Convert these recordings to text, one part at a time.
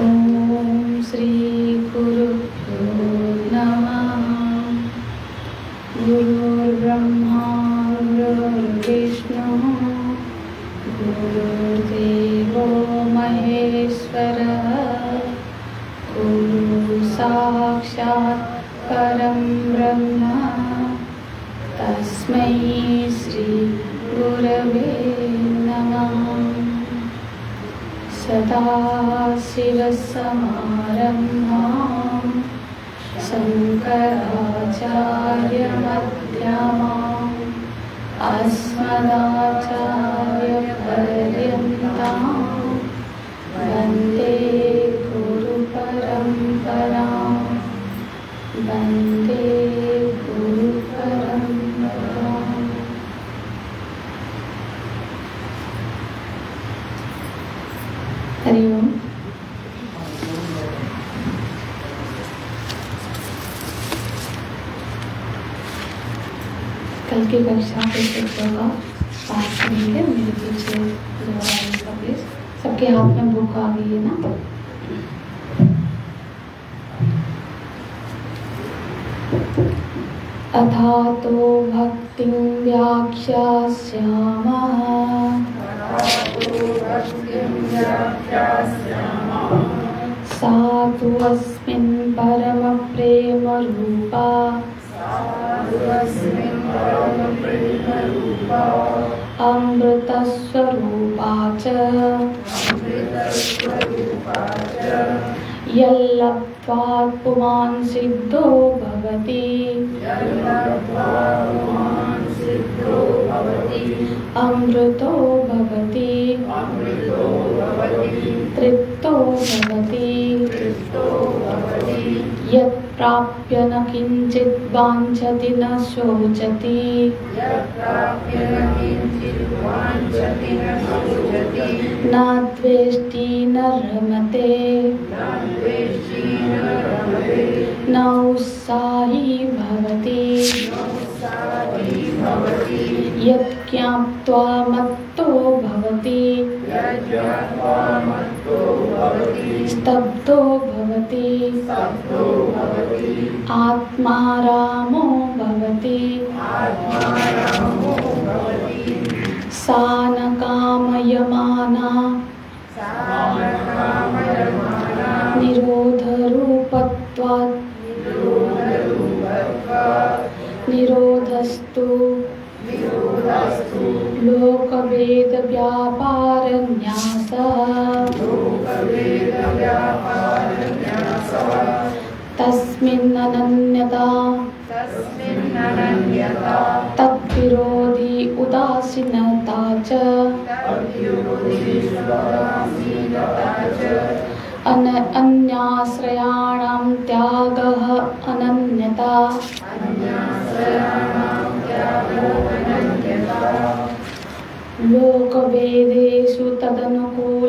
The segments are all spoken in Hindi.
ओम श्री गुरुभ्यो नमः। गुरुर्ब्रह्मा गुरुर्विष्णु गुरुर्देवो महेश्वरः। गुरु साक्षात् परं ब्रह्म तस्मै श्री गुरवे नमः। सदाशिवसमारम्भां शङ्कराचार्यमध्यमाम् अस्मदाचार्यपर्यन्तां वन्दे गुरुपरम्परां वन्दे गुरुपरम्पराम्। हरि ओम। कल की कक्षा के चित्रों का पाठ करेंगे। मेरे पीछे प्लीज। सबके हाथ में बुक आ गई है ना? अथा तो भक्तिं व्याख्यास्यामः सा तु अस्मिन् परमप्रेमरूपा अमृतस्वरूपा च यल्लब्ध्वात् पुमान् सिद्धो भवति अमृतो भवति तृप्तो भवति यत् प्राप्य न किंचित् वाञ्छति न शोचति न द्वेष्टि न रमते न उत्साही भवति यत् ज्ञात्वा मत्तो भवति स्तब्धो भवति आत्मा रामो भवति सा न कामयमाना निरोधरूपत्वात् निरोधस्तु लोकभेद व्यापार न्यासः तस्मिन् अनन्यता तद्विरोधी उदासीनता च अन्याश्रयाणां त्यागः अनन्यता लोकभेदेषु तदनुकूलाचरणम्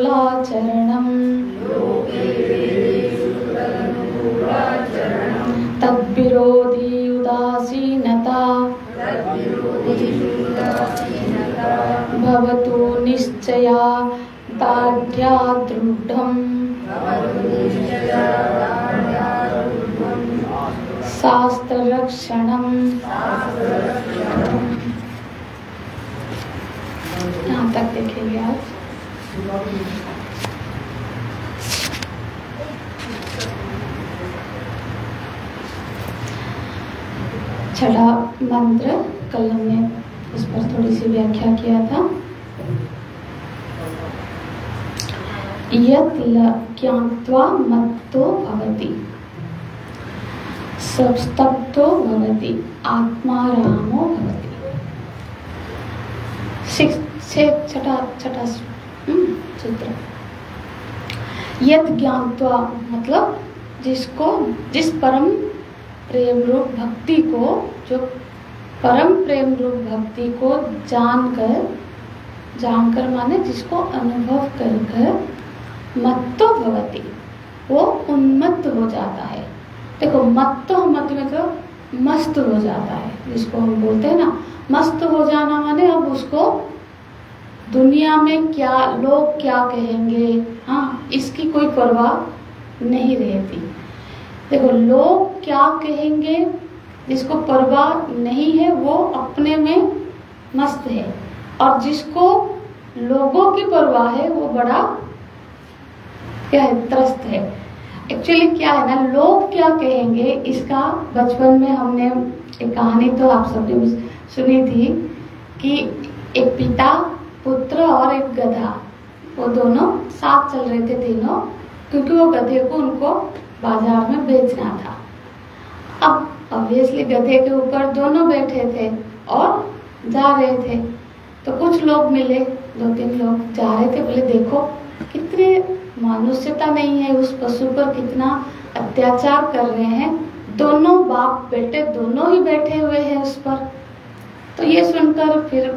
तद्विरोधी उदासीनता भवतु निश्चया दार्ढ्या दृढम् शास्त्ररक्षणम्। यहाँ तक देखेंगे आज। छठा मंत्र कल हमने इस पर थोड़ी सी व्याख्या किया था। यत् ज्ञात्वा मत्तो भवति स्तब्धो भवति आत्मा रामो भवति। छठा सूत्र। यत् ज्ञात्वा मतलब जिस परम प्रेम रूप भक्ति को, जो परम प्रेम रूप भक्ति को जानकर माने जिसको अनुभव कर मत्तो भवति, वो उन्मत्त हो जाता है। देखो मत्तो मत में तो मस्त हो जाता है, जिसको हम बोलते हैं ना मस्त हो जाना, माने अब उसको दुनिया में क्या लोग क्या कहेंगे, हाँ, इसकी कोई परवाह नहीं रहती। देखो, लोग क्या कहेंगे जिसको परवाह नहीं है वो अपने में मस्त है, और जिसको लोगों की परवाह है वो बड़ा क्या है, त्रस्त है। एक्चुअली क्या है ना, लोग क्या कहेंगे इसका बचपन में हमने एक कहानी तो आप सबने सुनी थी कि एक पिता, पुत्र और एक गधा, वो दोनों साथ चल रहे थे तीनों, क्योंकि वो गधे को उनको बाजार में बेचना था। अब ऑब्वियसली गधे के ऊपर दोनों बैठे थे और जा रहे थे, तो कुछ लोग मिले, 2-3 लोग जा रहे थे, बोले देखो कितने मानुष्यता नहीं है, उस पशु पर कितना अत्याचार कर रहे हैं, दोनों बाप बेटे दोनों ही बैठे हुए हैं उस पर। तो ये सुनकर फिर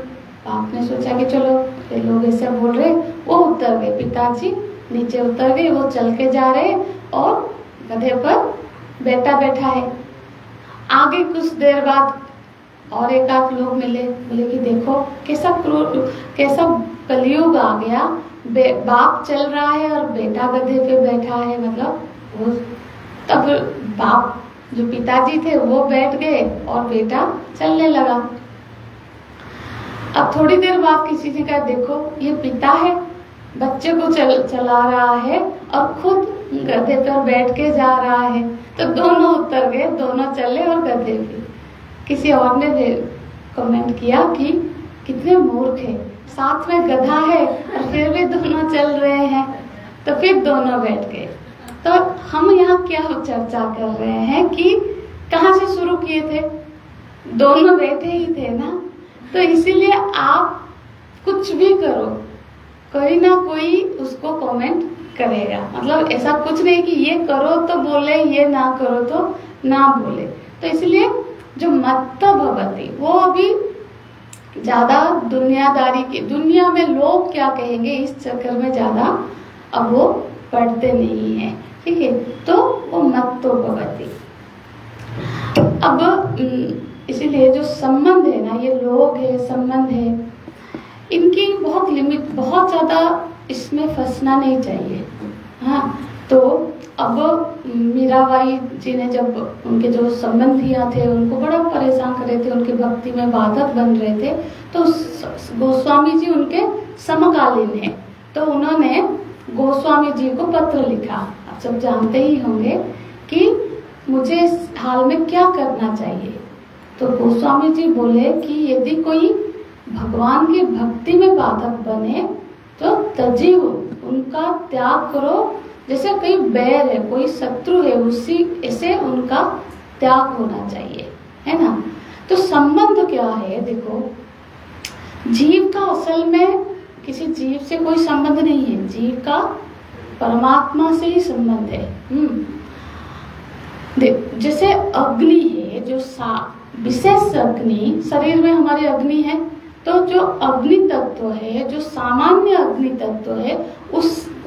बाप ने सोचा कि चलो ये लोग ऐसे बोल रहे, वो उतर गए, पिताजी नीचे उतर गए, वो चल के जा रहे और गधे पर बेटा बैठा है। आगे कुछ देर बाद और एक आध लोग मिले, बोले कि देखो कैसा क्रूर, कैसा कलयुग आ गया, बाप चल रहा है और बेटा गधे पे बैठा है। मतलब वो तब बाप जो पिताजी थे वो बैठ गए और बेटा चलने लगा। अब थोड़ी देर बाद किसी ने कहा देखो ये पिता है, बच्चे को चला रहा है और खुद गधे पर बैठ के जा रहा है। तो दोनों उतर गए, दोनों चले और गधे भी। किसी और ने कमेंट किया कि कितने मूर्ख है, साथ में गधा है और फिर भी दोनों चल रहे हैं। तो फिर दोनों बैठ गए। तो हम यहाँ क्या चर्चा कर रहे हैं कि कहाँ से शुरू किए थे, दोनों बैठे ही थे ना। तो इसीलिए आप कुछ भी करो, कोई ना कोई उसको कमेंट करेगा। मतलब ऐसा कुछ नहीं कि ये करो तो बोले, ये ना करो तो ना बोले। तो इसलिए जो मत्त भवति वो अभी ज्यादा दुनियादारी की, दुनिया में लोग क्या कहेंगे इस चक्कर में ज्यादा अब वो पढ़ते नहीं है, ठीक है। तो वो मत्तो भवति। अब इसीलिए जो संबंध है ना, ये लोग है, संबंध है, इनकी बहुत लिमिट, बहुत ज्यादा इसमें फंसना नहीं चाहिए। हाँ, तो अब मीराबाई जी ने जब उनके जो संबंधियां थे उनको बड़ा परेशान कर रहे थे, उनकी भक्ति में बाधक बन रहे थे, तो गोस्वामी जी उनके समकालीन हैं। तो उन्होंने गोस्वामी जी को पत्र लिखा, आप सब जानते ही होंगे कि मुझे इस हाल में क्या करना चाहिए। तो गोस्वामी जी बोले कि यदि कोई भगवान की भक्ति में बाधक बने तो तजीहु, उनका त्याग करो। जैसे कोई बैर है, कोई शत्रु है, उसी ऐसे उनका त्याग होना चाहिए, है ना। तो संबंध क्या है, देखो जीव का असल में किसी जीव से कोई संबंध नहीं है, जीव का परमात्मा से ही संबंध है। जैसे अग्नि है, जो विशेष अग्नि, शरीर में हमारे अग्नि है, तो जो अग्नि तत्व है, जो सामान्य अग्नि तत्व है,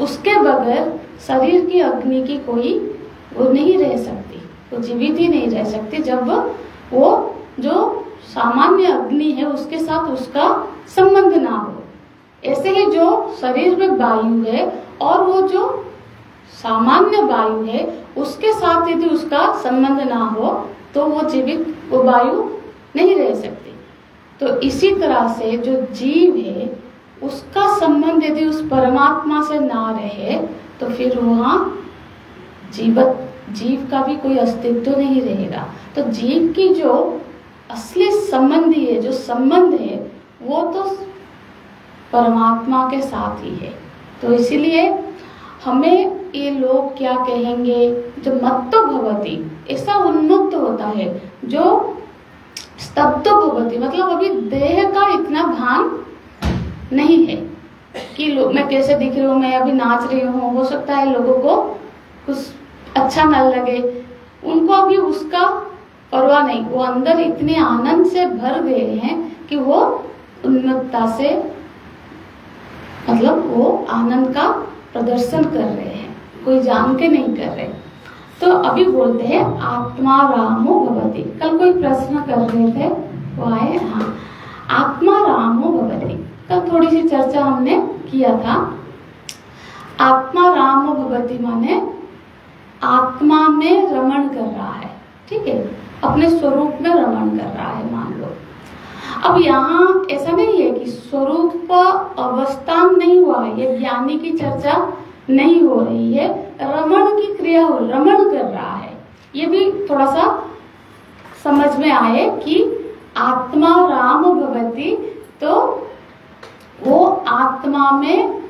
उसके बगैर शरीर की अग्नि की कोई वो नहीं रह सकती, वो जीवित ही नहीं रह सकती जब वो जो सामान्य अग्नि है उसके साथ उसका संबंध ना हो। ऐसे ही जो शरीर में वायु है और वो जो सामान्य वायु है उसके साथ यदि उसका संबंध ना हो तो वो जीवित, वो वायु नहीं रह सकती। तो इसी तरह से जो जीव है उसका संबंध यदि उस परमात्मा से ना रहे तो फिर वहाँ जीव का भी कोई अस्तित्व नहीं रहेगा। तो जीव की जो असली संबंधी है, जो संबंध है, वो तो परमात्मा के साथ ही है। तो इसीलिए हमें ये लोग क्या कहेंगे, जो मत्तो भवति, ऐसा उन्मुक्त होता है, जो स्तब्धो भवति, मतलब अभी देह का इतना भान नहीं है कि लोग मैं कैसे दिख रही हूँ, मैं अभी नाच रही हूँ, हो सकता है लोगों को कुछ अच्छा न लगे, उनको अभी उसका परवाह नहीं। वो अंदर इतने आनंद से भर गए हैं कि वो उन्मत्तता से, मतलब वो आनंद का प्रदर्शन कर रहे हैं, कोई जान के नहीं कर रहे। तो अभी बोलते हैं आत्मा रामो भवति। कल कोई प्रश्न कर रहे थे, वो आए, हाँ, आत्मा रामो भवति। कल थोड़ी सी चर्चा हमने किया था। आत्मा राम भवति माने आत्मा में रमण कर रहा है, ठीक है, अपने स्वरूप में रमण कर रहा है, मान लो। अब यहाँ ऐसा नहीं है कि स्वरूप अवस्था नहीं हुआ है, ये ज्ञानी की चर्चा नहीं हो रही है, रमण की क्रिया हो, रमण कर रहा है। ये भी थोड़ा सा समझ में आए कि आत्मा राम भवति, तो वो आत्मा में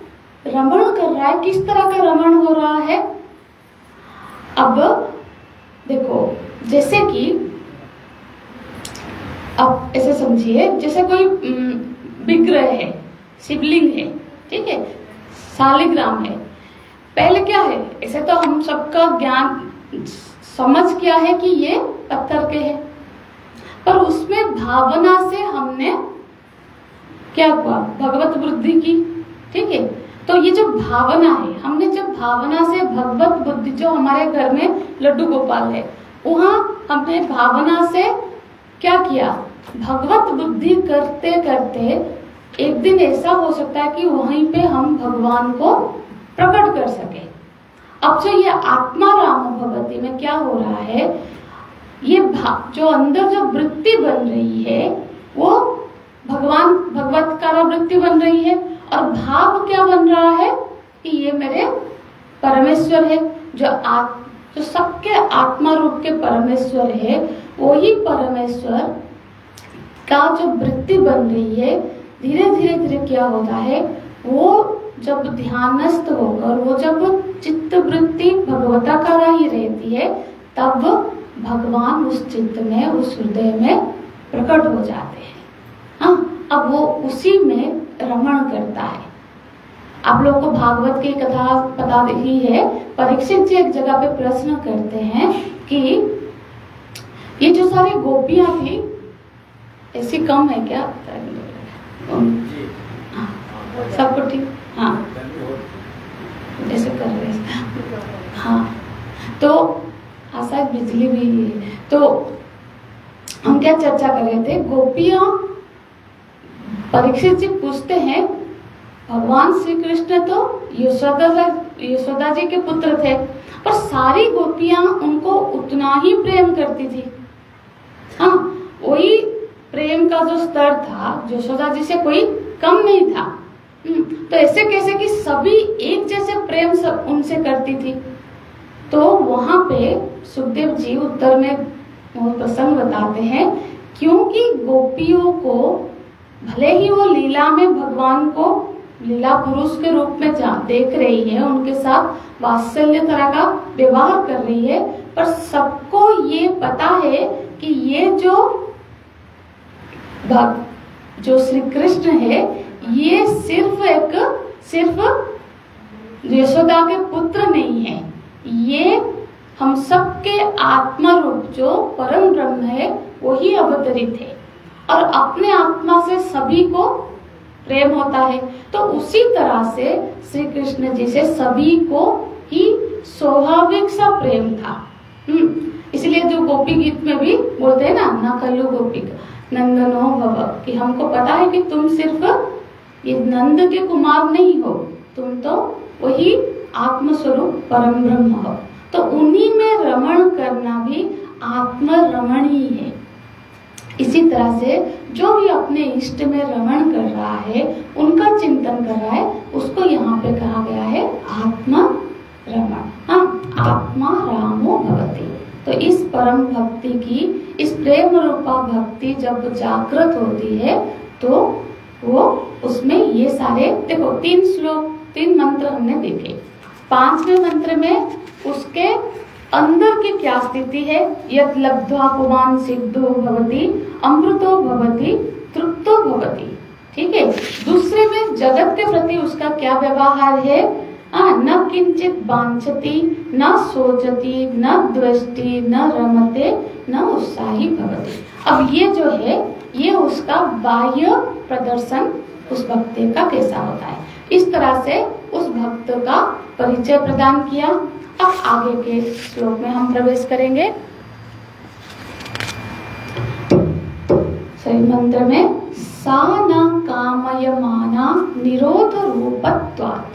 रमण कर रहा है। किस तरह का रमण हो रहा है? अब देखो, जैसे कि अब ऐसे समझिए, जैसे कोई विग्रह है, शिवलिंग है, ठीक है, शालिग्राम है। पहले क्या है, ऐसे तो हम सबका ज्ञान समझ क्या है कि ये पत्थर के हैं, पर उसमें भावना से हमने क्या हुआ, भगवत बुद्धि की, ठीक है। तो ये जो भावना है, हमने जब भावना से भगवत बुद्धि, जो हमारे घर में लड्डू गोपाल है, वहां हमने भावना से क्या किया, भगवत बुद्धि करते करते एक दिन ऐसा हो सकता है कि वहीं पे हम भगवान को प्रकट कर सके। अब जो ये आत्मा राम भवति में क्या हो रहा है, ये जो अंदर जो वृत्ति बन रही है वो भगवान भगवत वृत्ति बन रही है, और भाव क्या बन रहा है कि ये मेरे परमेश्वर है, जो सबके आत्मा रूप के परमेश्वर है, वही परमेश्वर का जो वृत्ति बन रही है, धीरे धीरे धीरे क्या होता है, वो जब ध्यानस्थ होकर, वो जब चित्त वृत्ति भगवताकार ही रहती है, तब भगवान उस चित्त में, उस हृदय में प्रकट हो जाते हैं। हाँ, अब वो उसी में रमण करता है। आप लोगों को भागवत की कथा पता ही है। परीक्षित जी एक जगह पे प्रश्न करते हैं कि ये जो सारी गोपियां थी, ऐसी कम है क्या? सबको ठीक? हाँ, ऐसे कर रहे हैं। हाँ, तो शायद बिजली भी है। तो हम क्या चर्चा कर रहे थे, गोपियां, परीक्षित जी पूछते हैं, भगवान श्री कृष्ण तो यशोदा जी के पुत्र थे, पर सारी गोपियां उनको उतना ही प्रेम करती थी। हाँ, वही प्रेम का जो स्तर था यशोदा जी से कोई कम नहीं था। तो ऐसे कैसे कि सभी एक जैसे प्रेम सब उनसे करती थी। तो वहां पे सुखदेव जी उत्तर में प्रसंग बताते हैं, क्योंकि गोपियों को भले ही वो लीला में भगवान को लीला पुरुष के रूप में देख रही है, उनके साथ वात्सल्य तरह का व्यवहार कर रही है, पर सबको ये पता है कि ये जो श्री कृष्ण है, ये सिर्फ यशोदा के पुत्र नहीं है, ये हम सबके आत्मा रूप जो परम ब्रह्म है वही अवतरित है, और अपने आत्मा से सभी को प्रेम होता है। तो उसी तरह से श्री कृष्ण जी से सभी को ही स्वाभाविक सा प्रेम था। इसलिए जो गोपी गीत में भी बोलते हैं ना, न खलु गोपिका नंदनो भव, कि हमको पता है कि तुम सिर्फ ये नंद के कुमार नहीं हो, तुम तो वही आत्मस्वरूप परम ब्रह्म हो। तो उन्हीं में रमण करना भी आत्म रमण ही है। इसी तरह से जो भी अपने इष्ट में रमण कर रहा है, उनका चिंतन कर रहा है, उसको यहाँ पे कहा गया है आत्म रमण। हाँ, आत्मा रामो भवति। तो इस परम भक्ति की, इस प्रेम रूपा भक्ति जब जागृत होती है, तो वो उसमें ये सारे, देखो 3 मंत्र हमने देखे। 5वें मंत्र में उसके अंदर की क्या स्थिति है, यत् लब्ध्वा पुमान् सिद्धो भवति अमृतो भवति तृप्तो भवति, ठीक है। दूसरे में जगत के प्रति उसका क्या व्यवहार है, न किंचित वांछति, न सोचति, न द्वेष्टि, न रमते, न उत्साही भवति। अब ये जो है, ये उसका बाह्य प्रदर्शन उस भक्त का कैसा होता है। इस तरह से उस भक्त का परिचय प्रदान किया। अब आगे के श्लोक में हम प्रवेश करेंगे। सही मंत्र में सा न कामयमाना निरोध रूपत्वात्।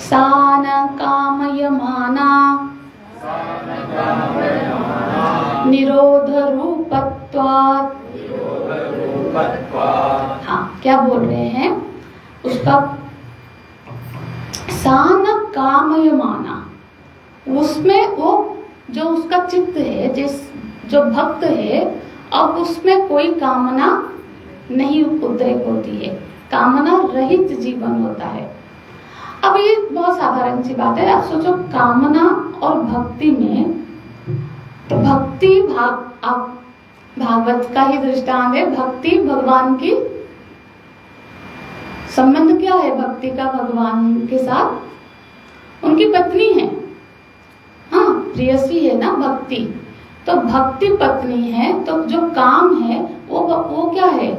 सा न कामयमाना निरोध रूपत्वात्। हाँ, क्या बोल रहे हैं उसका? सा न कामयमाना, उसमें वो जो उसका चित्त है, जो भक्त है, अब उसमें कोई कामना नहीं उद्रेक होती है, कामना रहित जीवन होता है। अब ये बहुत साधारण सी बात है। आप सोचो, कामना और भक्ति में, तो भक्ति भागवत का ही दृष्टांत है। भक्ति भगवान की, संबंध क्या है भक्ति का भगवान के साथ? उनकी पत्नी है, हाँ, प्रेयसी है ना भक्ति। तो भक्ति पत्नी है, तो जो काम है वो क्या है?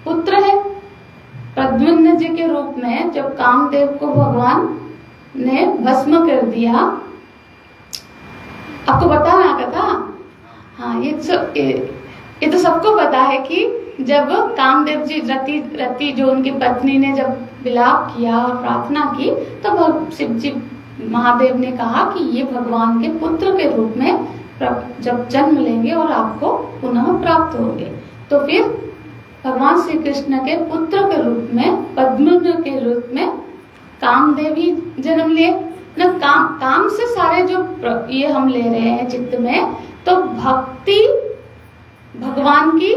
पुत्र है। प्रद्युम्न जी के रूप में जब कामदेव को भगवान ने भस्म कर दिया, आपको पता ना कथा? हाँ, ये तो सबको पता है कि जब कामदेव जी रति जो उनकी पत्नी ने जब विलाप किया और प्रार्थना की, तब शिव जी महादेव ने कहा कि ये भगवान के पुत्र के रूप में जब जन्म लेंगे और आपको पुनः प्राप्त होंगे। तो फिर भगवान श्री कृष्ण के पुत्र के रूप में, पद्मनाभ के रूप में कामदेव ही जन्म लिए न। काम से सारे जो ये हम ले रहे हैं चित्त में, तो भक्ति भगवान की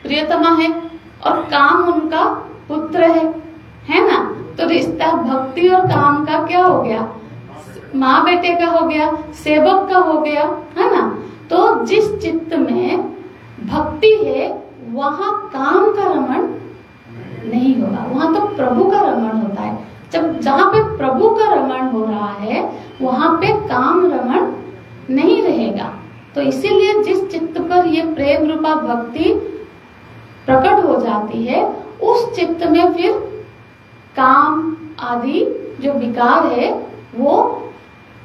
प्रियतमा है और काम उनका पुत्र है ना। तो रिश्ता भक्ति और काम का क्या हो गया? माँ बेटे का हो गया, सेवक का हो गया, है ना। तो जिस चित्त में भक्ति है वहां काम का रमण नहीं होगा, वहां तो प्रभु का रमण होता है। जहाँ पे प्रभु का रमण हो रहा है वहां पे काम रमण नहीं रहेगा। तो इसीलिए जिस चित्त पर ये प्रेम रूपा भक्ति प्रकट हो जाती है, उस चित्त में फिर काम आदि जो विकार है वो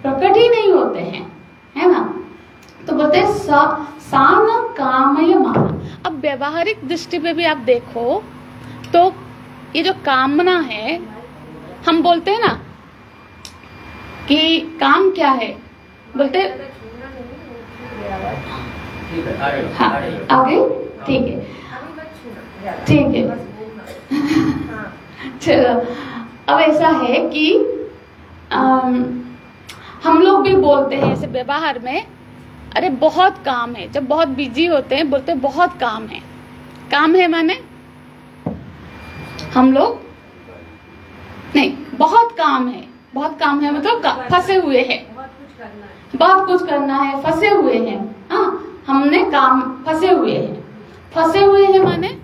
प्रकट ही नहीं होते हैं, है ना। तो बोलते हैं सा न कामयमाना। अब व्यवहारिक दृष्टि पे भी आप देखो तो ये जो कामना है, हम बोलते हैं ना कि काम क्या है, बोलते हाँ आगे, ठीक है चलो। अब ऐसा है कि हम लोग भी बोलते हैं ऐसे व्यवहार में, अरे बहुत काम है। जब बहुत बिजी होते हैं बोलते हैं बहुत काम है। काम है माने हम लोग नहीं, बहुत काम है। बहुत काम है मतलब फंसे हुए हैं, बहुत कुछ करना है, फंसे हुए हैं। हाँ, हमने काम फंसे हुए हैं। फंसे हुए हैं माने,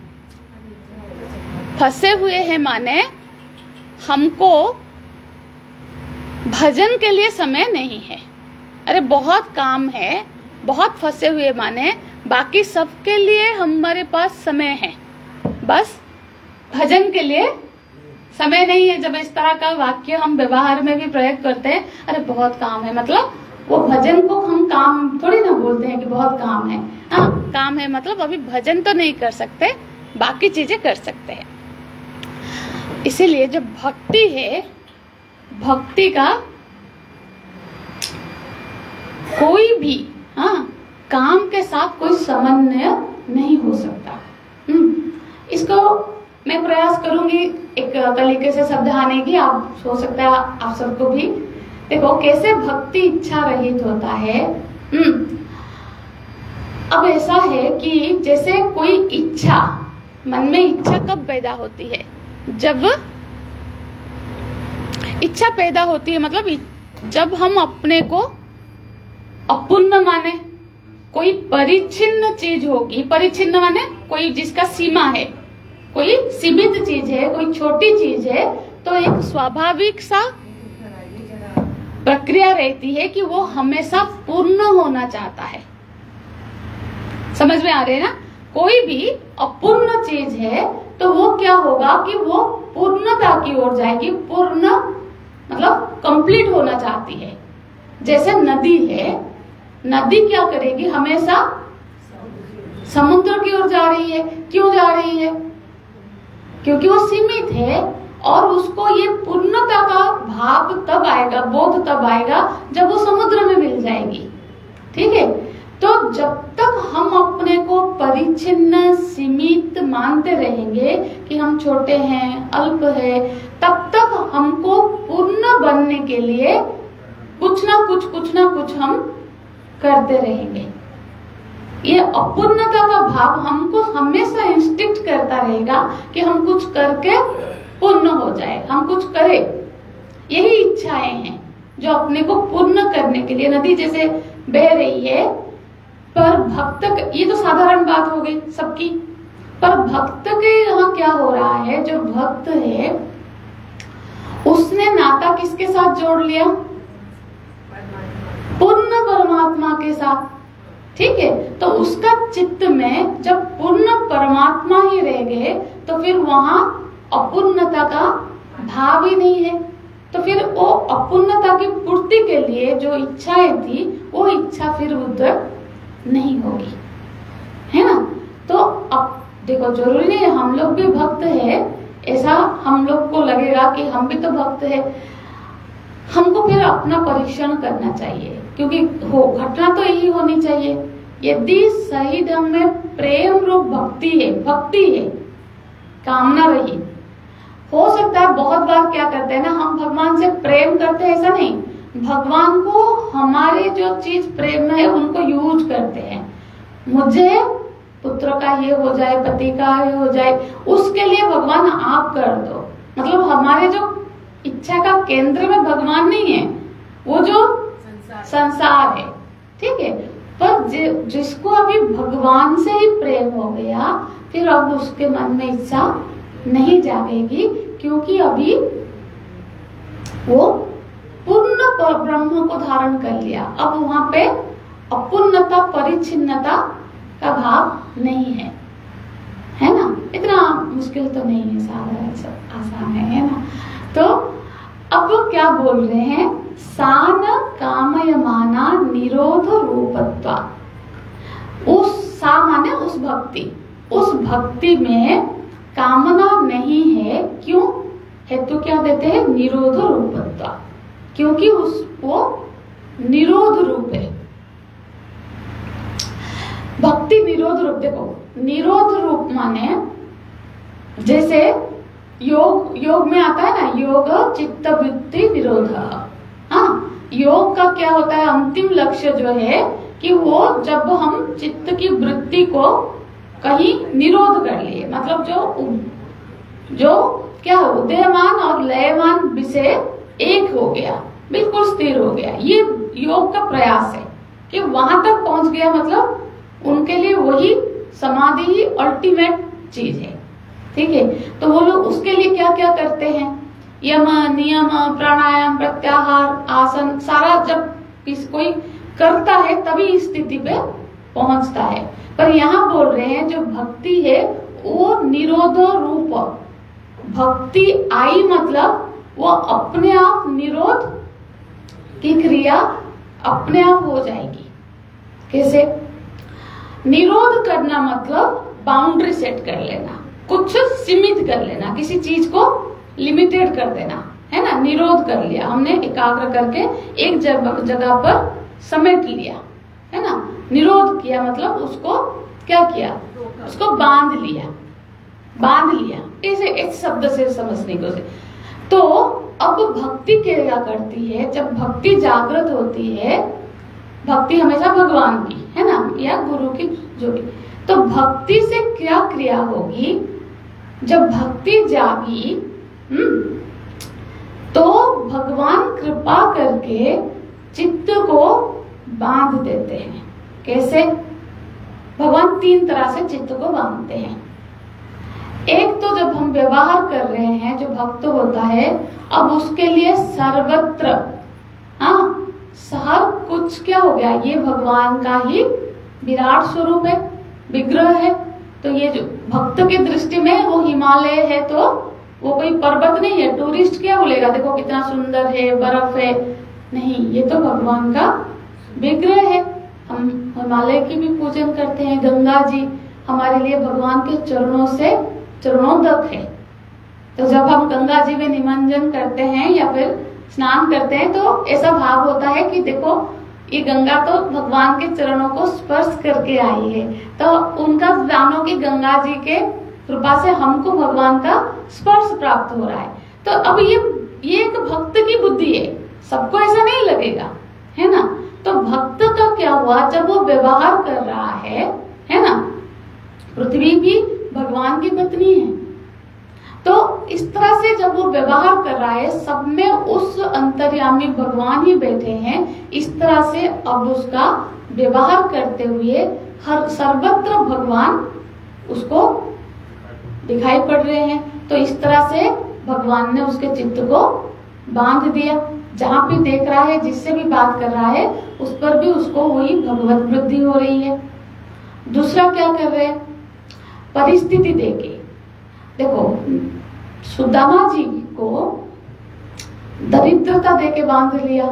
फंसे हुए हैं माने हमको भजन के लिए समय नहीं है। अरे बहुत काम है, बहुत फंसे हुए माने बाकी सबके लिए हमारे पास समय है, बस भजन के लिए समय नहीं है। जब इस तरह का वाक्य हम व्यवहार में भी प्रयोग करते हैं, अरे बहुत काम है, मतलब वो भजन को हम काम थोड़ी ना बोलते हैं कि बहुत काम है। हाँ, काम है मतलब अभी भजन तो नहीं कर सकते, बाकी चीजें कर सकते हैं। इसीलिए जो भक्ति है, भक्ति का कोई भी काम के साथ कोई समन्वय नहीं हो सकता। इसको मैं प्रयास करूंगी एक तरीके से समझाने की। आप हो सकता है आप सबको भी देखो कैसे भक्ति इच्छा रहित होता है। अब ऐसा है कि जैसे कोई इच्छा, मन में इच्छा कब पैदा होती है? जब इच्छा पैदा होती है मतलब जब हम अपने को अपूर्ण माने, कोई परिच्छिन्न चीज होगी। परिच्छिन्न माने कोई जिसका सीमा है, कोई सीमित चीज है, कोई छोटी चीज है, तो एक स्वाभाविक सा प्रक्रिया रहती है कि वो हमेशा पूर्ण होना चाहता है। समझ में आ रहे हैं ना? कोई भी अपूर्ण चीज है तो वो क्या होगा कि वो पूर्णता की ओर जाएगी। पूर्ण मतलब कंप्लीट होना चाहती है। जैसे नदी है, नदी क्या करेगी? हमेशा समुद्र की ओर जा रही है। क्यों जा रही है? क्योंकि वो सीमित है और उसको ये पूर्णता का भाव तब आएगा, बोध तब आएगा जब वो समुद्र में मिल जाएगी। ठीक है, तो जब तक हम अपने को परिच्छिन्न सीमित मानते रहेंगे कि हम छोटे हैं, अल्प है, तब तक हमको पूर्ण बनने के लिए कुछ ना कुछ हम करते रहेंगे। ये अपूर्णता का भाव हमको हमेशा इंस्टिक्ट करता रहेगा कि हम कुछ करके पूर्ण हो जाए, हम कुछ करें। यही इच्छाएं हैं जो अपने को पूर्ण करने के लिए, नदी जैसे बह रही है पर भक्त, ये तो साधारण बात हो गई सबकी, पर भक्त के यहाँ क्या हो रहा है? जो भक्त है उसने नाता किसके साथ जोड़ लिया? पूर्ण परमात्मा के साथ। ठीक है, तो उसका चित्त में जब पूर्ण परमात्मा ही रह गए तो फिर वहां अपूर्णता का भाव ही नहीं है। तो फिर वो अपूर्णता की पूर्ति के लिए जो इच्छाएं थी वो इच्छा फिर उधर नहीं होगी, है ना। तो अब देखो, जरूरी नहीं हम लोग भी भक्त है ऐसा हम लोग को लगेगा कि हम भी तो भक्त है। हमको फिर अपना परीक्षण करना चाहिए, क्योंकि घटना तो यही होनी चाहिए। यदि सही ढंग में प्रेम रूप भक्ति है, कामना रही, हो सकता है बहुत बार क्या करते हैं ना, हम भगवान से प्रेम करते हैं, ऐसा नहीं, भगवान को हमारे जो चीज प्रेम में है उनको यूज करते हैं। मुझे पुत्र का ये हो जाए, पति का ये हो जाए, उसके लिए भगवान आप कर दो। मतलब हमारे जो इच्छा का केंद्र में भगवान नहीं है, वो जो संसार है। ठीक है, पर जिसको अभी भगवान से ही प्रेम हो गया, फिर अब उसके मन में इच्छा नहीं जागेगी, क्योंकि अभी वो पूर्ण ब्रह्म को धारण कर लिया। अब वहां पे अपूर्णता, परिच्छिन्नता का भाव नहीं है ना। इतना मुश्किल तो नहीं है, साधारण सब आसान है ना। तो अब वो क्या बोल रहे हैं? सान कामयमाना निरोध रूपत्वा। उस सा माने उस भक्ति में कामना नहीं है। क्यों? हेतु क्या देते हैं? निरोध रूपत्वा, क्योंकि वो निरोध रूप है। भक्ति निरोध रूप। देखो, निरोध रूप माने जैसे योग में आता है ना, योग चित्त वृत्ति निरोध। हाँ, योग का क्या होता है? अंतिम लक्ष्य जो है कि वो जब हम चित्त की वृत्ति को कहीं निरोध कर लिए, मतलब जो क्या उदयमान और लयमान विषय एक हो गया, बिल्कुल स्थिर हो गया। ये योग का प्रयास है कि वहां तक पहुंच गया, मतलब उनके लिए वही समाधि ही अल्टीमेट चीज है। ठीक है, तो वो लोग उसके लिए क्या क्या करते हैं? यम, नियम, प्राणायाम, प्रत्याहार, आसन, सारा जब कोई करता है तभी इस स्थिति पे पहुंचता है। पर यहाँ बोल रहे हैं जो भक्ति है वो निरोध रूप भक्ति आई, मतलब वो अपने आप निरोध की क्रिया अपने आप हो जाएगी। कैसे? निरोध करना मतलब बाउंड्री सेट कर लेना, कुछ सीमित कर लेना, किसी चीज को लिमिटेड कर देना, है ना। निरोध कर लिया हमने, एकाग्र करके एक जगह पर समेट लिया, है ना। निरोध किया मतलब उसको क्या किया? उसको बांध लिया। ऐसे एक शब्द से समझने को से। तो अब भक्ति क्या करती है? जब भक्ति जागृत होती है, भक्ति हमेशा भगवान की, है ना, या गुरु की जो भी, तो भक्ति से क्या क्रिया होगी? जब भक्ति जागी तो भगवान कृपा करके चित्त को बांध देते हैं। कैसे? भगवान 3 तरह से चित्त को बांधते हैं। एक तो जब हम व्यवहार कर रहे हैं, जो भक्त होता है, अब उसके लिए सर्वत्र, हाँ, हर कुछ क्या हो गया? ये भगवान का ही विराट स्वरूप है, विग्रह है। तो ये जो भक्त की दृष्टि में वो हिमालय है, तो वो कोई पर्वत नहीं है। टूरिस्ट क्या बोलेगा, देखो कितना सुंदर है, बर्फ है, नहीं, ये तो भगवान का विग्रह हम हिमालय की भी पूजन करते हैं। गंगा जी हमारे लिए भगवान के चरणों से चरणोदक है। तो जब हम गंगा जी में निमंजन करते हैं या फिर स्नान करते हैं तो ऐसा भाव होता है कि देखो ये गंगा तो भगवान के चरणों को स्पर्श करके आई है, तो उनका जानो कि गंगा जी के कृपा से हमको भगवान का स्पर्श प्राप्त हो रहा है। तो अब ये एक भक्त की बुद्धि है, सबको ऐसा नहीं लगेगा, है ना। तो भक्त का क्या हुआ, जब वो व्यवहार कर रहा है ना, पृथ्वी भी भगवान की पत्नी है, तो इस तरह से जब वो व्यवहार कर रहा है, सब में उस अंतर्यामी भगवान ही बैठे हैं, इस तरह से अब उसका व्यवहार करते हुए हर सर्वत्र भगवान उसको दिखाई पड़ रहे हैं। तो इस तरह से भगवान ने उसके चित्त को बांध दिया, जहां भी देख रहा है, जिससे भी बात कर रहा है, उस पर भी उसको वही भगवत वृद्धि हो रही है। दूसरा क्या कर रहे हैं, परिस्थिति देके देखो, सुदामा जी को दरिद्रता देके बांध लिया,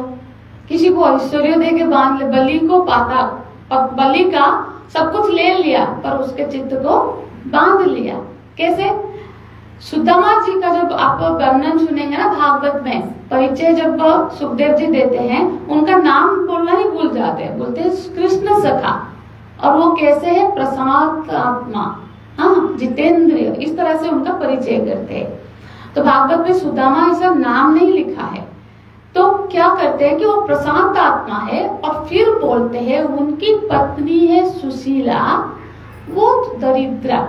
किसी को ऐश्वर्य देके बांध लिया, बलि को बलि का सब कुछ ले लिया, पर उसके चित्त को बांध लिया। कैसे? सुदामा जी का जब आप वर्णन सुनेंगे ना भागवत में, परिचय जब सुखदेव जी देते हैं, उनका नाम बोलना ही भूल जाते हैं, बोलते हैं कृष्ण सखा। और वो कैसे है, प्रशांत आत्मा, हाँ, जितेंद्रिय, इस तरह से उनका परिचय करते हैं। तो भागवत में सुदामा ऐसा नाम नहीं लिखा है, तो क्या करते हैं कि वो प्रशांत आत्मा है, और फिर बोलते हैं उनकी पत्नी है सुशीला, वो दरिद्रा।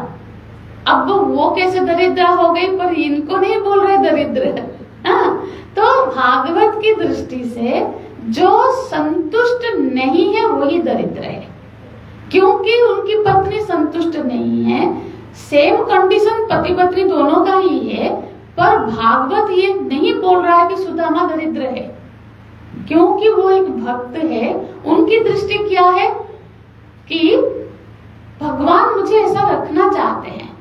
अब वो कैसे दरिद्रा हो गई, पर इनको नहीं बोल रहे दरिद्र, हाँ। तो भागवत की दृष्टि से जो संतुष्ट नहीं है वही दरिद्र है, क्योंकि उनकी पत्नी संतुष्ट नहीं है। सेम कंडीशन पति पत्नी दोनों का ही है, पर भागवत ये नहीं बोल रहा है कि सुदामा दरिद्र है, क्योंकि वो एक भक्त है। उनकी दृष्टि क्या है कि भगवान मुझे ऐसा रखना चाहते हैं।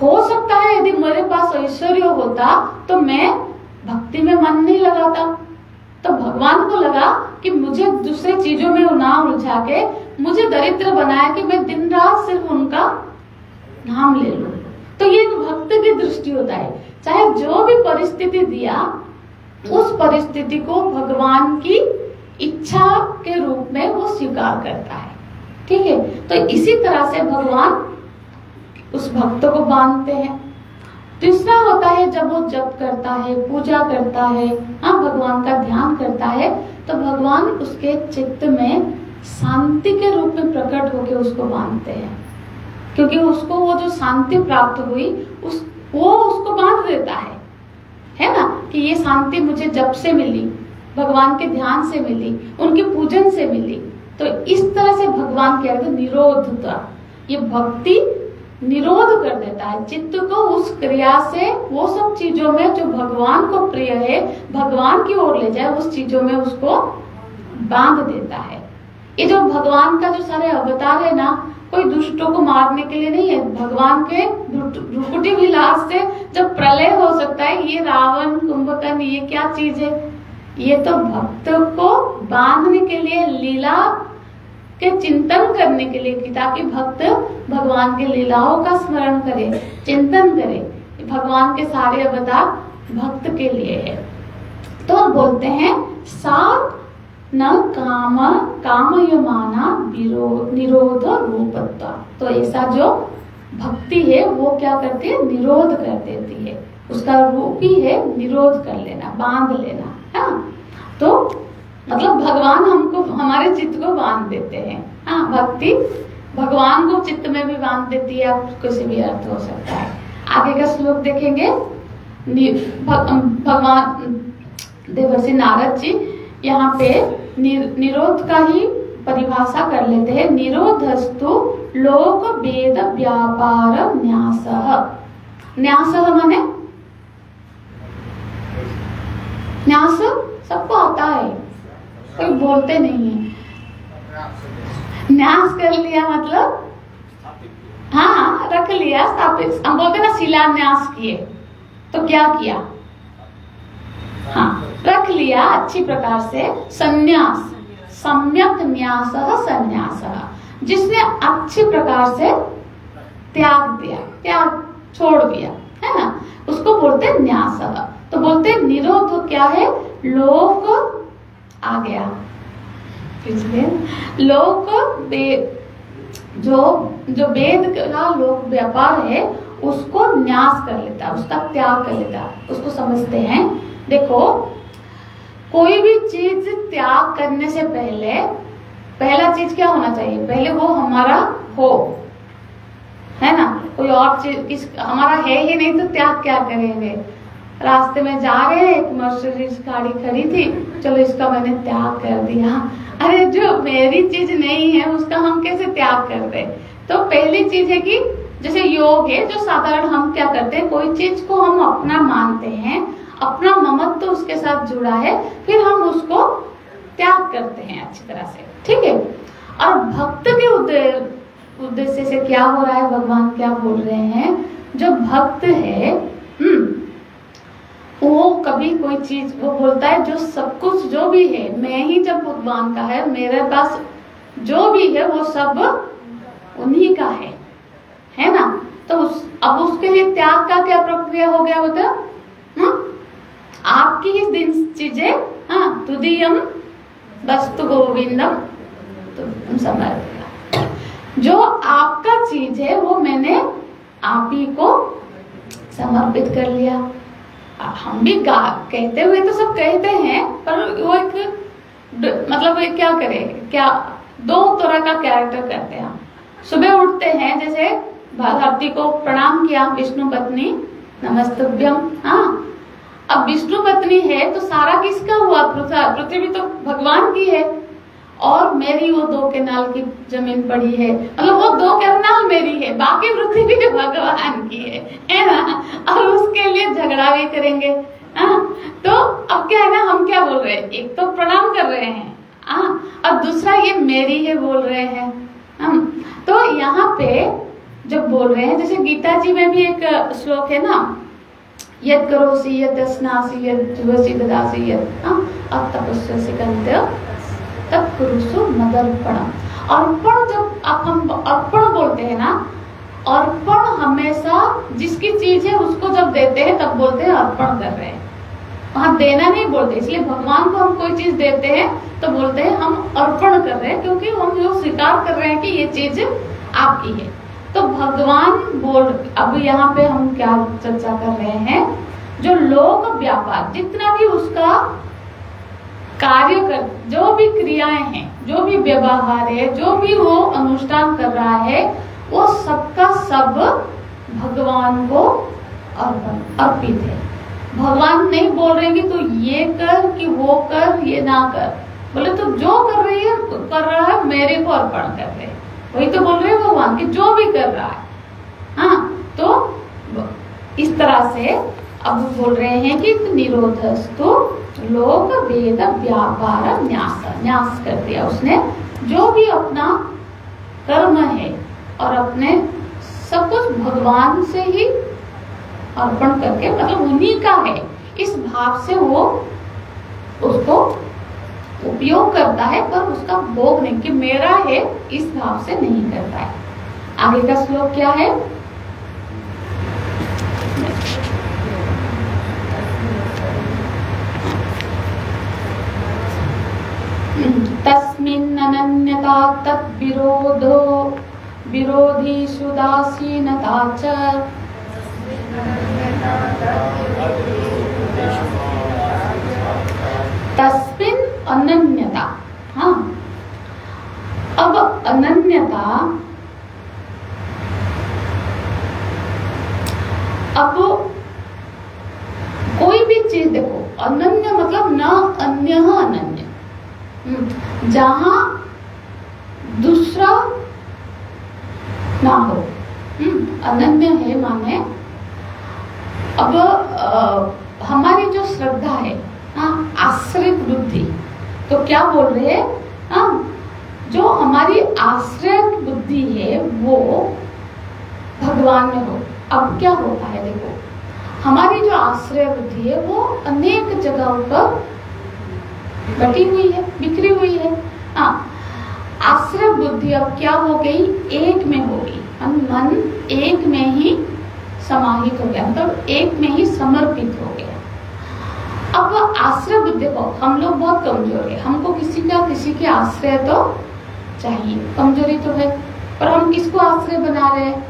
हो सकता है यदि मेरे पास ऐश्वर्य होता तो मैं भक्ति में मन नहीं लगाता, तो भगवान को लगा कि मुझे दूसरे चीजों में ना उलझा के मुझे दरिद्र बनाया कि मैं दिन रात सिर्फ उनका नाम ले लूं। तो ये भक्त की दृष्टि होता है, चाहे जो भी परिस्थिति दिया, उस परिस्थिति को भगवान की इच्छा के रूप में वो स्वीकार करता है, ठीक है। तो इसी तरह से भगवान उस भक्त को बांधते हैं। तीसरा होता है जब वो जप करता है, पूजा करता है, हाँ, भगवान का ध्यान करता है, तो भगवान उसके चित्त में शांति के रूप में प्रकट होकर उसको बांधते हैं, क्योंकि उसको वो जो शांति प्राप्त हुई वो उसको बांध देता है ना, कि ये शांति मुझे जप से मिली, भगवान के ध्यान से मिली, उनके पूजन से मिली। तो इस तरह से भगवान क्या है, निरोधता, ये भक्ति निरोध कर देता है चित्त को उस क्रिया से, वो सब चीजों में जो भगवान को प्रिय है, भगवान की ओर ले जाए, उस चीजों में उसको बांध देता है। ये जो भगवान का जो सारे अवतार है ना, कोई दुष्टों को मारने के लिए नहीं है। भगवान के भ्रुकुटी विलास से जब प्रलय हो सकता है, ये रावण कुंभकर्ण ये क्या चीज है, ये तो भक्त को बांधने के लिए, लीला के चिंतन करने के लिए, ताकि भक्त भगवान की लीलाओं का स्मरण करे, चिंतन करे। भगवान के सारे अवतार भक्त के लिए है। तो बोलते हैं सा न काम कामयमाना निरोध रूपत्व। तो ऐसा जो भक्ति है वो क्या करती है, निरोध कर देती है, उसका रूप ही है निरोध कर लेना, बांध लेना, हाँ। तो मतलब भगवान हमको हमारे चित्त को बांध देते हैं, हाँ। भक्ति भगवान को चित्त में भी बांध देती है, आप किसी भी अर्थ हो सकता है। आगे का श्लोक देखेंगे, भगवान देवर्षि नारद जी यहाँ पे निरोध का ही परिभाषा कर लेते हैं। निरोधस्तु लोक वेद व्यापार न्यासः। न्यासः माने न्यास सबको आता है, कोई बोलते नहीं है। न्यास कर लिया मतलब, हाँ, रख लिया, स्थापित। हम बोलते ना शिलान्यास किए, तो क्या किया, हाँ, रख लिया अच्छी प्रकार से। संन्यास, सम्यक न्यासः संन्यासः, जिसने अच्छी प्रकार से त्याग दिया, त्याग छोड़ दिया, है ना, उसको बोलते हैं न्यासः। तो बोलते हैं निरोध क्या है, लोक आ गया, लोक जो वेद का लोक व्यापार है उसको न्यास कर लेता है, उसका त्याग कर लेता है, उसको समझते हैं। देखो कोई भी चीज त्याग करने से पहले पहला चीज क्या होना चाहिए, पहले वो हमारा हो, है ना, कोई और चीज हमारा है ही नहीं तो त्याग क्या करेंगे। रास्ते में जा रहे हैं, एक मर्सिडीज गाड़ी खड़ी थी, चलो इसका मैंने त्याग कर दिया। अरे जो मेरी चीज नहीं है उसका हम कैसे त्याग कर दे। तो पहली चीज है कि जैसे योग है, जो साधारण हम क्या करते हैं, कोई चीज को हम अपना मानते हैं, अपना ममत्व तो उसके साथ जुड़ा है, फिर हम उसको त्याग करते हैं अच्छी तरह से, ठीक है। और भक्त के उद्देश्य से क्या हो रहा है, भगवान क्या बोल रहे हैं, जो भक्त है वो कभी कोई चीज वो बोलता है जो सब कुछ जो भी है मैं ही, जब भगवान का है, मेरे पास जो भी है वो सब उन्हीं का है ना। तो अब उसके लिए त्याग का क्या प्रक्रिया हो गया होता, आपकी ही दिन चीजें, हाँ, तुदीयम वस्तु गोविंदम, तो तुम समझ, जो आपका चीज है वो मैंने आप ही को समर्पित कर लिया। हम भी कहते हुए तो सब कहते हैं, पर वो एक मतलब क्या करें, क्या दो तरह का कैरेक्टर करते हैं। सुबह उठते हैं, जैसे धरती को प्रणाम किया, विष्णु पत्नी नमस्तुभ्यम, हाँ, अब विष्णु पत्नी है तो सारा किसका हुआ, पृथ्वी तो भगवान की है, और मेरी वो 2 केनाल की जमीन पड़ी है, मतलब वो 2 केनाल मेरी है, बाकी पृथ्वी भगवान की है ना। और उसके लिए झगड़ा भी करेंगे, तो अब क्या है ना, हम क्या बोल रहे हैं, एक तो प्रणाम कर रहे हैं, और दूसरा ये मेरी है बोल रहे हैं हम। तो यहाँ पे जब बोल रहे हैं, जैसे गीता जी में भी एक श्लोक है ना, यद करोसि यद स्नासि यद जुहोसि ददासि यद तपस्यसि कन्या तत्कुरुषु मदर्पणम्। अर्पण, जब आप हम अर्पण बोलते हैं ना, अर्पण हमेशा जिसकी चीज है उसको जब देते हैं तब बोलते हैं अर्पण कर रहे हैं, वहां देना नहीं बोलते। इसलिए भगवान को हम कोई चीज देते हैं तो बोलते हैं हम अर्पण कर रहे हैं, क्योंकि हम जो स्वीकार कर रहे हैं कि ये चीज आपकी है। तो भगवान बोल, अब यहाँ पे हम क्या चर्चा कर रहे हैं, जो लोक व्यापार जितना भी उसका कार्य कर, जो भी क्रियाएं हैं, जो भी व्यवहार है, जो भी वो अनुष्ठान कर रहा है, वो सबका सब भगवान को अर्पित है। भगवान नहीं बोल रहे कि तू ये कर कि वो कर, ये ना कर, बोले तो जो कर रही है कर रहा है मेरे को अर्पण कर रहे, वही तो बोल रहे हैं भगवान कि जो भी कर रहा है। हाँ, तो इस तरह से अब बोल रहे हैं कि निरोधस्तु लोक वेद व्यापार न्यास, न्यास कर दिया उसने, जो भी अपना कर्म है और अपने सब कुछ भगवान से ही अर्पण करके, मतलब उन्हीं का है, इस भाव से वो उसको उपयोग करता है, पर उसका भोग नहीं कि मेरा है इस भाव से नहीं करता है। आगे का श्लोक क्या है, तस्मिन् अनन्यता तद्विरोधो विरोधीषु दासीनता च। तस्मिन् अनन्यता, हाँ, अब अनन्यता, अब कोई भी चीज देखो, अनन्य मतलब न अन्य अनन्य, जहां दूसरा ना हो, अनन्य है माने, अब हमारी जो श्रद्धा है, आश्रित बुद्धि, तो क्या बोल रहे हैं, जो हमारी आश्रित बुद्धि है वो भगवान में हो। अब क्या होता है, देखो हमारी जो आश्रय बुद्धि है वो अनेक जगहों पर बटी हुई है, बिखरी हुई है, हाँ, आश्रय बुद्धि अब क्या हो गई, एक में हो गई। मन एक में ही समाहित हो गया, मतलब एक में ही समर्पित हो गया। अब आश्रय बुद्धि को, हम लोग बहुत कमजोर है, हमको किसी के आश्रय तो चाहिए, कमजोरी तो है, पर हम किसको आश्रय बना रहे हैं,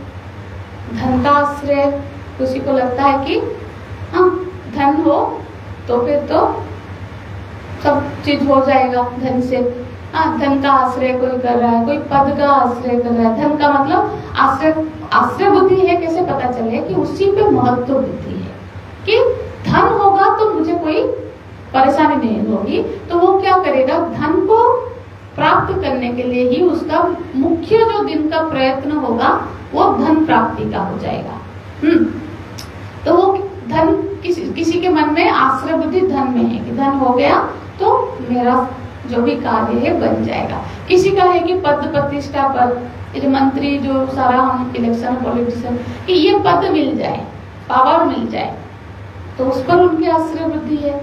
धन का आश्रय। किसी को लगता है कि हाँ धन हो तो फिर तो सब चीज हो जाएगा धन से। हाँ, धन का आश्रय कोई कर रहा है, कोई पद का आश्रय कर रहा है। धन का मतलब आश्रय बुद्धि है, कैसे पता चले कि उसी पे महत्व बुद्धि है कि धन होगा तो मुझे कोई परेशानी नहीं होगी, तो वो क्या करेगा, धन को प्राप्त करने के लिए ही उसका मुख्य जो दिन का प्रयत्न होगा वो धन प्राप्ति का हो जाएगा। तो वो धन किसी के मन में आश्रय बुद्धि धन में है कि धन हो गया तो मेरा जो भी कार्य है बन जाएगा। किसी का है कि पद प्रतिष्ठा पर, जो मंत्री जो सारा हम इलेक्शन पॉलिटिशियन, कि ये पद मिल जाए, पावर मिल जाए, तो उस पर उनकी आश्रय बुद्धि है।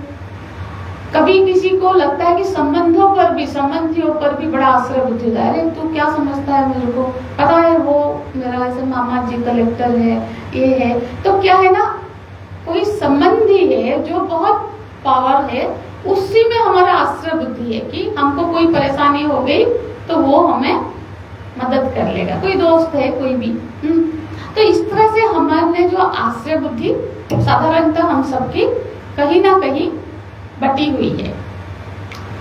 कभी किसी को लगता है कि संबंधियों पर भी बड़ा आश्रय बुद्धि है। अरे तू क्या समझता है, मेरे को पता है वो मेरा ऐसे मामा जी कलेक्टर है, ये है, तो क्या है ना, कोई संबंधी है जो बहुत पावर है, उसी में हमारा आश्रय बुद्धि है कि हमको कोई परेशानी हो गई तो वो हमें मदद कर लेगा। कोई दोस्त है कोई भी, तो इस तरह से हमारे जो आश्रय बुद्धि साधारणतः हम सबकी कहीं ना कहीं बटी हुई है।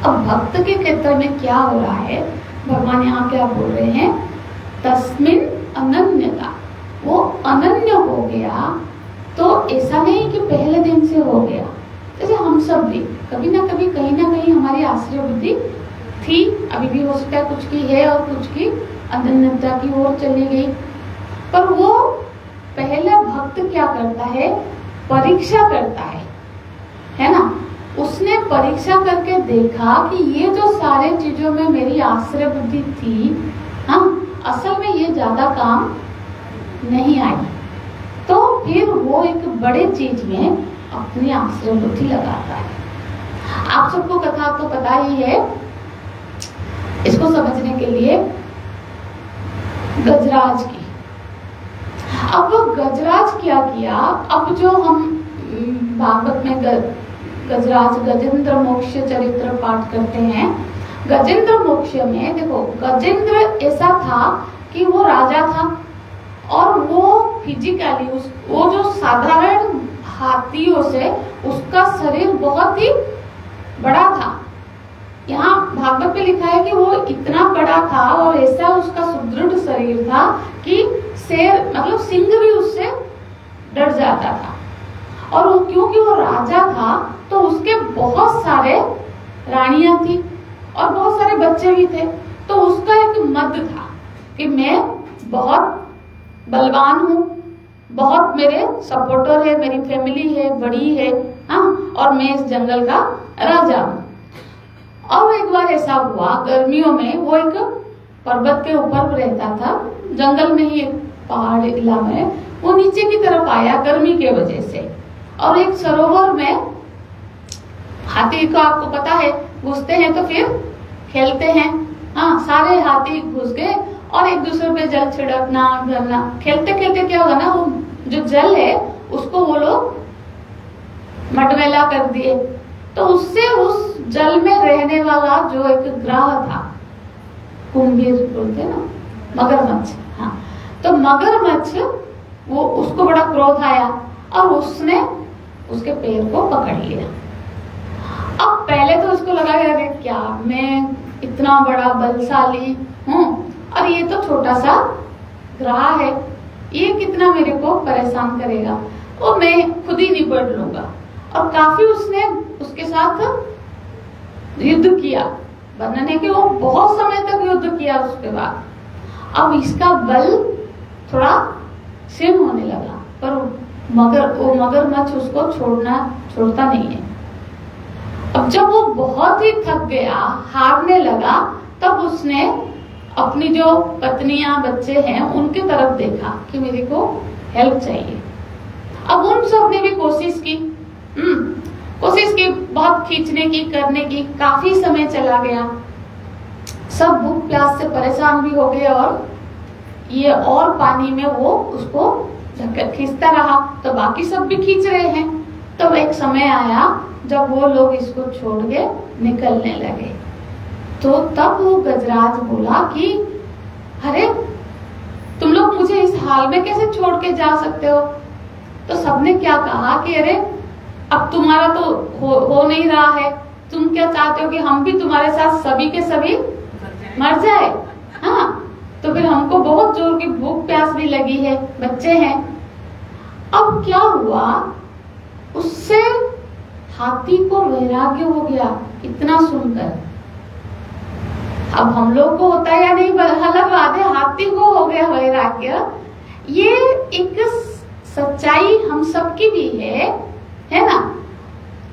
अब भक्त के क्षेत्र में क्या हो रहा है, भगवान यहाँ क्या बोल रहे हैं, तस्मिन अनन्यता, वो अनन्य हो गया। तो ऐसा नहीं कि पहले दिन से हो गया, जैसे हम सब भी कभी ना कभी कहीं ना कहीं हमारी आश्रय बुद्धि थी, अभी भी हो सकता है कुछ की है और कुछ की अनन्यता की ओर चली गई। पर वो पहले भक्त क्या करता है, परीक्षा करता है ना। उसने परीक्षा करके देखा कि ये जो सारे चीजों में मेरी आश्रय बुद्धि थी, हाँ असल में ये ज्यादा काम नहीं आई, तो फिर वो एक बड़े चीज में अपनी आश्रय बुद्धि लगाता है। आप सबको कथा तो पता ही है, इसको समझने के लिए गजराज की। अब वो गजराज क्या किया, अब जो हम भागवत में गजराज गजेंद्र मोक्ष चरित्र पाठ करते हैं, गजेंद्र मोक्ष में देखो, गजेंद्र ऐसा था कि वो राजा था और वो फिजिकली वो जो साधारण हाथियों से उसका शरीर बहुत ही बड़ा था। यहाँ भागवत में लिखा है कि वो इतना बड़ा था और ऐसा उसका सुदृढ़ शरीर था कि शेर मतलब सिंह भी उससे डर जाता था। और वो क्योंकि वो राजा था तो उसके बहुत सारे रानियां थी और बहुत सारे बच्चे भी थे, तो उसका एक मद था कि मैं बहुत बलवान हूँ, बहुत मेरे सपोर्टर है, मेरी फैमिली है, बड़ी है, हाँ, और मैं इस जंगल का राजा हूँ। और एक बार ऐसा हुआ, गर्मियों में वो एक पर्वत के ऊपर रहता था, जंगल में ही एक पहाड़ इलाका में, वो नीचे की तरफ आया गर्मी के वजह से, और एक सरोवर में हाथी को आपको पता है घुसते हैं तो फिर खेलते हैं, हाँ, सारे हाथी घुस गए और एक दूसरे पे जल छिड़कना करना, खेलते खेलते क्या होगा ना, वो जो जल है उसको वो लोग मटमैला कर दिए, तो उससे उस जल में रहने वाला जो एक ग्रह था, कुंभीर बोलते ना, मगरमच्छ, हाँ, तो मगरमच्छ वो उसको बड़ा क्रोध आया और उसने उसके पैर को पकड़ लिया। अब पहले तो उसको लगा अरे क्या मैं इतना बड़ा बलशाली हूँ और ये तो छोटा सा ग्रह है, ये कितना मेरे को परेशान करेगा, वो मैं खुद ही निपट लूंगा। और काफी उसने उसके साथ युद्ध किया, वर्णन है कि वो बहुत समय तक युद्ध किया। उसके बाद अब इसका बल थोड़ा क्षीण होने लगा, पर वो मगरमच्छ उसको छोड़ता नहीं है। अब जब वो बहुत ही थक गया, हारने लगा, तब उसने अपनी जो पत्नियां बच्चे हैं उनकी तरफ देखा कि मेरे को हेल्प चाहिए। अब उन सब ने भी कोशिश की, बहुत खींचने की, करने की, काफी समय चला गया। सब भूख प्यास से परेशान भी हो गए और ये और पानी में वो उसको खींचता रहा, तो बाकी सब भी खींच रहे हैं। तब एक समय आया जब वो लोग इसको छोड़ के निकलने लगे, तो तब वो गजराज बोला कि अरे तुम लोग मुझे इस हाल में कैसे छोड़ के जा सकते हो? तो सबने क्या कहा कि अरे अब तुम्हारा तो हो नहीं रहा है, तुम क्या चाहते हो कि हम भी तुम्हारे साथ सभी के सभी मर जाए? हाँ, तो फिर हमको बहुत जोर की भूख प्यास भी लगी है, बच्चे हैं। अब क्या हुआ, उससे हाथी को वैराग्य हो गया इतना सुनकर। अब हम लोग को होता है या नहीं अलग बात है, हाथी को हो गया वैराग्य। ये एक सच्चाई हम सबकी भी है ना,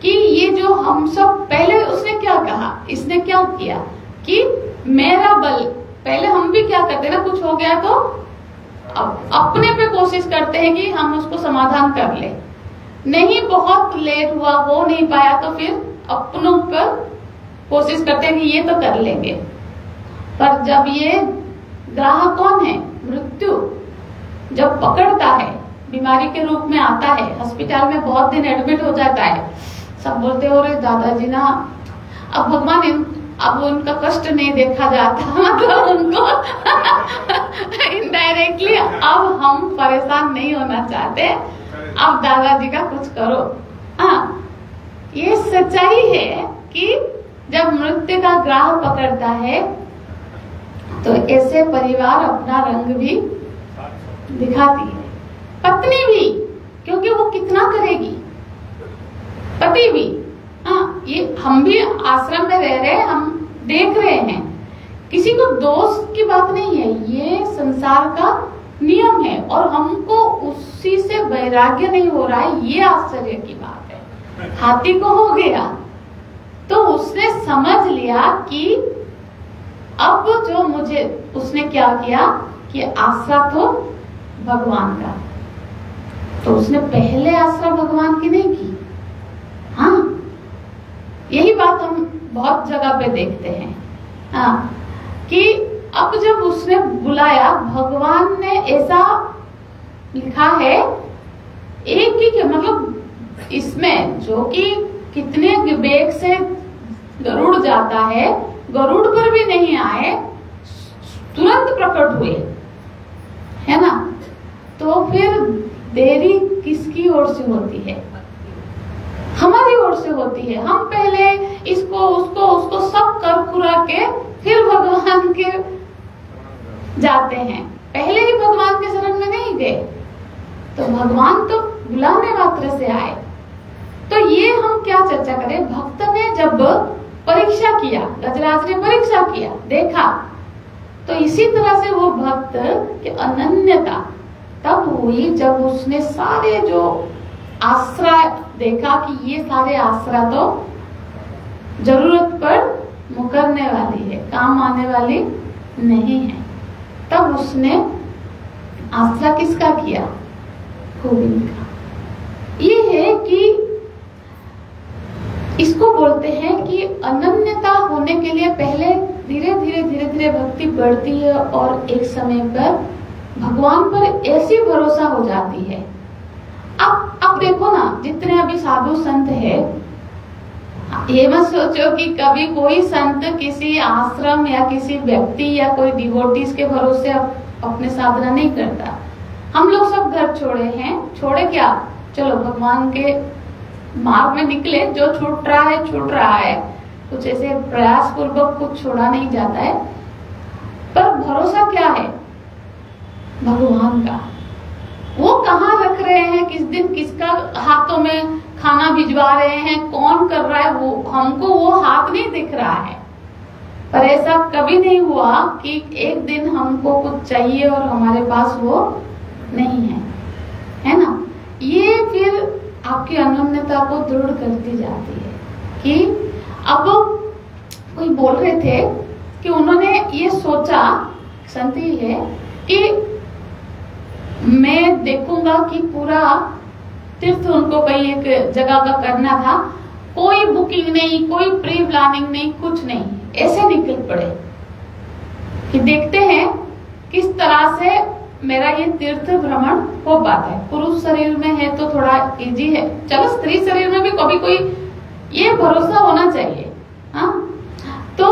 कि ये जो हम सब पहले उसने क्या कहा, इसने क्या किया कि मेरा बल, पहले हम भी क्या करते हैं ना, कुछ हो गया तो अब अपने पे कोशिश करते हैं कि हम उसको समाधान कर ले, नहीं बहुत लेट हुआ, हो नहीं पाया तो फिर अपनों पर कोशिश करते हैं कि ये तो कर लेंगे। पर जब ये ग्राह कौन है, मृत्यु जब पकड़ता है, बीमारी के रूप में आता है, अस्पताल में बहुत दिन एडमिट हो जाता है, सब बोलते हो रे दादाजी ना, अब भगवान अब उनका कष्ट नहीं देखा जाता, मतलब उनको इनडायरेक्टली अब हम परेशान नहीं होना चाहते, अब दादाजी का कुछ करो। हाँ, ये सच्चाई है कि जब मृत्यु का ग्राह पकड़ता है तो ऐसे परिवार अपना रंग भी दिखाती है, पत्नी भी, क्योंकि वो कितना करेगी, पति भी। हाँ, ये हम भी आश्रम में रह रहे हैं, हम देख रहे हैं, किसी को दोष की बात नहीं है, ये संसार का नियम है और हमको उसी से वैराग्य नहीं हो रहा है, ये आश्चर्य की बात है। हाथी को हो गया तो उसने समझ लिया कि अब जो मुझे, उसने क्या किया कि आसरा तो भगवान का, तो उसने पहले आसरा भगवान की नहीं की। हाँ, यही बात हम बहुत जगह पे देखते हैं। हाँ, कि अब जब उसने बुलाया, भगवान ने ऐसा लिखा है एक ही, मतलब इसमें जो कि कितने वेग से गरुड़ जाता है, गरुड़ पर भी नहीं आए, तुरंत प्रकट हुए, है ना। तो फिर देरी किसकी ओर से होती है? हमारी ओर से होती है। हम पहले इसको उसको सब कर कुरा के फिर भगवान के जाते हैं, पहले ही भगवान के शरण में नहीं गए। तो भगवान तो बुलाने मात्र से आए। तो ये हम क्या चर्चा करें, भक्त ने जब परीक्षा किया, गजराज ने परीक्षा किया, देखा, तो इसी तरह से वो भक्त की अनन्यता तब हुई जब उसने सारे जो आश्रय देखा कि ये सारे आश्रय तो जरूरत पर मुकरने वाली है, काम आने वाली नहीं है। तब उसने आश्रय किसका किया? गोविंद का। ये है कि इसको बोलते हैं कि अनन्यता होने के लिए पहले धीरे धीरे भक्ति बढ़ती है और एक समय पर भगवान पर ऐसी भरोसा हो जाती है। अब देखो ना, जितने अभी साधु संत है, ये मत सोचो कि कभी कोई संत किसी आश्रम या किसी व्यक्ति या कोई डिवोटीज के भरोसे अपने साधना नहीं करता। हम लोग सब घर छोड़े हैं, छोड़े क्या, चलो भगवान के मार्ग में निकले, जो छूट रहा है, कुछ ऐसे प्रयास पूर्वक कुछ छोड़ा नहीं जाता है। पर भरोसा क्या है? भगवान का। वो कहाँ रख रहे हैं, किस दिन किसका हाथों में खाना भिजवा रहे हैं, कौन कर रहा है, वो हमको वो हाथ नहीं दिख रहा है। पर ऐसा कभी नहीं हुआ कि एक दिन हमको कुछ चाहिए और हमारे पास वो नहीं है, है ना। ये फिर आपकी अनन्यता को दृढ़ करती जाती है। कि अब कोई बोल रहे थे कि उन्होंने ये सोचा, संत ही है, कि मैं देखूंगा कि पूरा तीर्थ उनको कहीं एक जगह का करना था, कोई बुकिंग नहीं, कोई प्री प्लानिंग नहीं, कुछ नहीं, ऐसे निकल पड़े। कि देखते हैं किस तरह से मेरा ये तीर्थ भ्रमण हो पाता है। पुरुष शरीर में है तो थोड़ा इजी है, चलो स्त्री शरीर में भी कभी कोई ये भरोसा होना चाहिए। हाँ, तो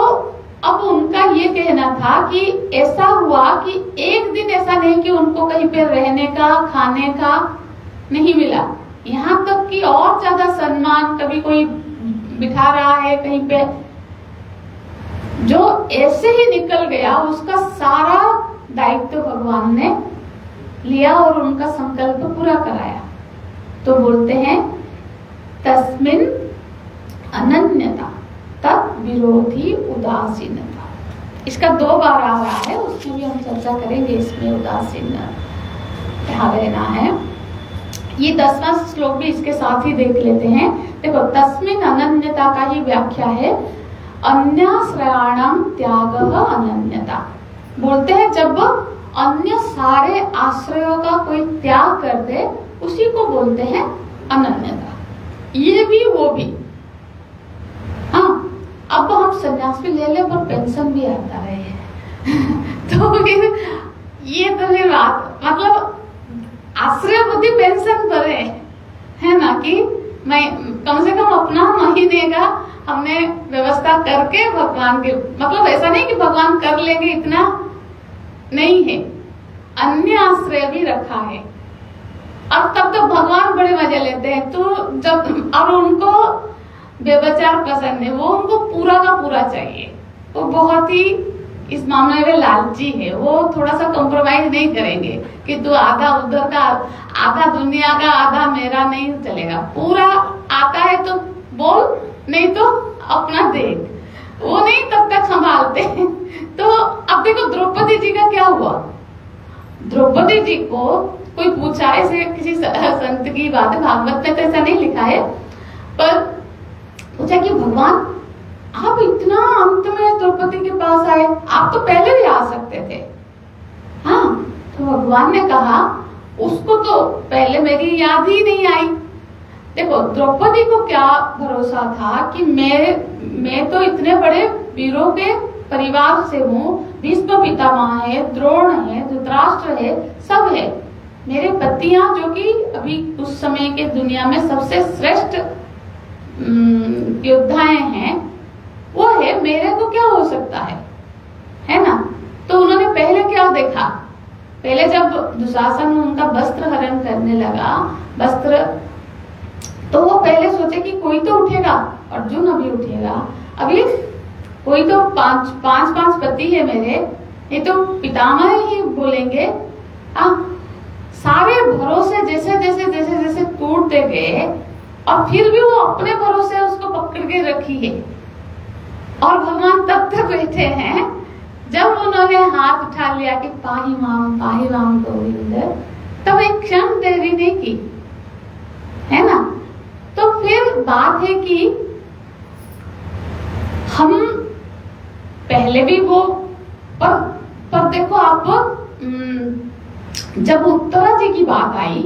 अब उनका ये कहना था कि ऐसा हुआ कि एक दिन ऐसा नहीं कि उनको कहीं पे रहने का खाने का नहीं मिला, यहाँ तक कि और ज्यादा सम्मान, कभी कोई बिठा रहा है कहीं पे, जो ऐसे ही निकल गया उसका सारा दायित्व भगवान ने लिया और उनका संकल्प पूरा कराया। तो बोलते हैं तस्मिन् अनन्यता तत् विरोधी उदासीनता। इसका 2 बार आ रहा है, उसमें भी हम चर्चा करेंगे। इसमें उदासीन क्या रहना है, ये 10वां श्लोक भी इसके साथ ही देख लेते हैं। देखो, तस्मिन् अनन्यता का ही व्याख्या है अन्याश्रयाणां त्यागः अनन्यता। बोलते हैं जब अन्य सारे आश्रयों का कोई त्याग कर दे उसी को बोलते हैं अनन्यता। ये भी वो भी। हाँ, अब हम संन्यास भी ले ले पर पेंशन भी आता रहे तो फिर ये तो फिर बात, मतलब आश्रय बुद्धि पेंशन पर है ना, कि मैं कम से कम अपना महीने का हमने व्यवस्था करके भगवान के, मतलब ऐसा नहीं कि भगवान कर लेंगे इतना नहीं है, अन्य आश्रय भी रखा है। अब तब तो भगवान बड़े मजे लेते हैं, तो जब और उनको व्यभिचार पसंद है, वो उनको पूरा का पूरा चाहिए। वो बहुत ही इस मामले में लालची है, वो थोड़ा सा कॉम्प्रोमाइज नहीं करेंगे कि तू आधा उधर का, आधा दुनिया का, आधा मेरा नहीं चलेगा। पूरा आता है तो बोल, नहीं तो अपना देख, वो नहीं तब तक संभालते। तो अब देखो द्रौपदी जी का क्या हुआ। द्रौपदी जी को कोई पूछा, ऐसे किसी संत की बात है, भागवत में तो ऐसा नहीं लिखा है, पर पूछा कि भगवान आप इतना अंत में द्रौपदी के पास आए, आप तो पहले भी आ सकते थे। हाँ, तो भगवान ने कहा उसको तो पहले मेरी याद ही नहीं आई। देखो, द्रौपदी को क्या भरोसा था कि मैं तो इतने बड़े वीरों के परिवार से हूँ, भीष्म पितामह है, द्रोण है, धृतराष्ट्र है, सब है। मेरे पतियां जो कि अभी उस समय के दुनिया में सबसे श्रेष्ठ योद्धाएं हैं, वो है, मेरे को क्या हो सकता है ना। तो उन्होंने पहले क्या देखा, पहले जब दुशासन उनका वस्त्र हरण करने लगा, वस्त्र, तो वो पहले सोचे कि कोई तो उठेगा, अर्जुन अभी उठेगा, अभी कोई तो पांच पति है मेरे, ये तो पितामह ही बोलेंगे। सारे भरोसे जैसे जैसे जैसे जैसे टूटते गए, और फिर भी वो अपने भरोसे उसको पकड़ के रखी है। और भगवान तब तक बैठे हैं जब उन्होंने हाथ उठा लिया कि पाही माम गोविंद, तब एक क्षण देरी नहीं की, है ना। तो फिर बात है कि हम पहले भी वो, पर देखो आप, जब उत्तरा जी की बात आई,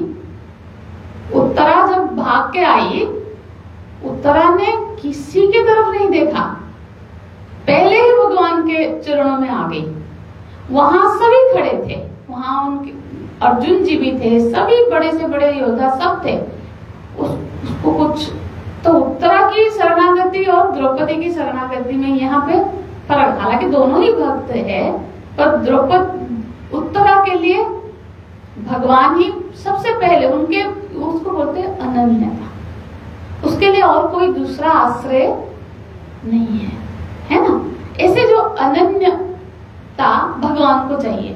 उत्तरा जब भाग के आई, उत्तरा ने किसी की तरफ नहीं देखा, पहले ही भगवान के चरणों में आ गई। वहां सभी खड़े थे, वहां उनके अर्जुन जी भी थे, सभी बड़े से बड़े योद्धा सब थे। उसको कुछ तो उत्तरा की शरणागति और द्रौपदी की शरणागति में यहाँ पे फर्क, हालांकि दोनों ही भक्त है, पर उत्तरा के लिए भगवान ही सबसे पहले, उनके उसको बोलते हैं अनन्यता, उसके लिए और कोई दूसरा आश्रय नहीं है ना। ऐसे जो अनन्यता भगवान को चाहिए,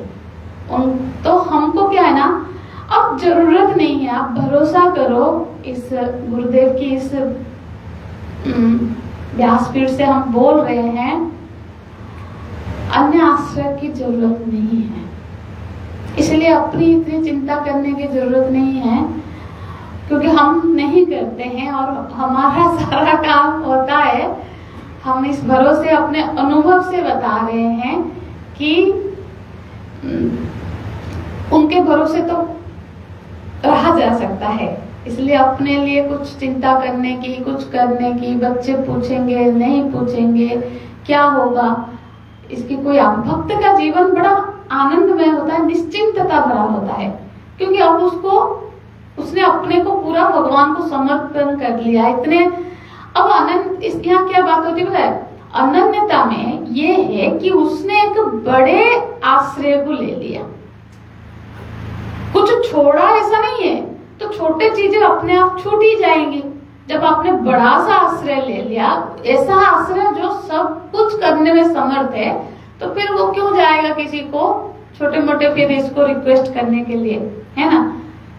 तो हमको क्या है ना, अब जरूरत नहीं है, आप भरोसा करो इस गुरुदेव की इस व्यासपीठ से हम बोल रहे हैं, अन्य आश्रय की जरूरत नहीं है। इसलिए अपनी इतनी चिंता करने की जरूरत नहीं है, क्योंकि हम नहीं करते हैं और हमारा सारा काम होता है। हम इस भरोसे अपने अनुभव से बता रहे हैं कि उनके भरोसे तो रहा जा सकता है। इसलिए अपने लिए कुछ चिंता करने की, कुछ करने की, बच्चे पूछेंगे नहीं पूछेंगे, क्या होगा, इसकी कोई भक्त का जीवन बड़ा आनंदमय होता है, निश्चिंतता भरा होता है, क्योंकि अब उसने अपने को पूरा भगवान को समर्पण कर लिया। इतने अब अनंत, इस यहाँ क्या बात होती है, अनन्यता में ये है कि उसने एक बड़े आश्रय को ले लिया, कुछ छोड़ा ऐसा नहीं है। तो छोटे चीजें अपने आप छूट ही जाएंगी। जब आपने बड़ा सा आश्रय ले लिया, ऐसा आश्रय जो सब कुछ करने में समर्थ है, तो फिर वो क्यों जाएगा किसी को छोटे मोटे फिर इसको रिक्वेस्ट करने के लिए, है ना।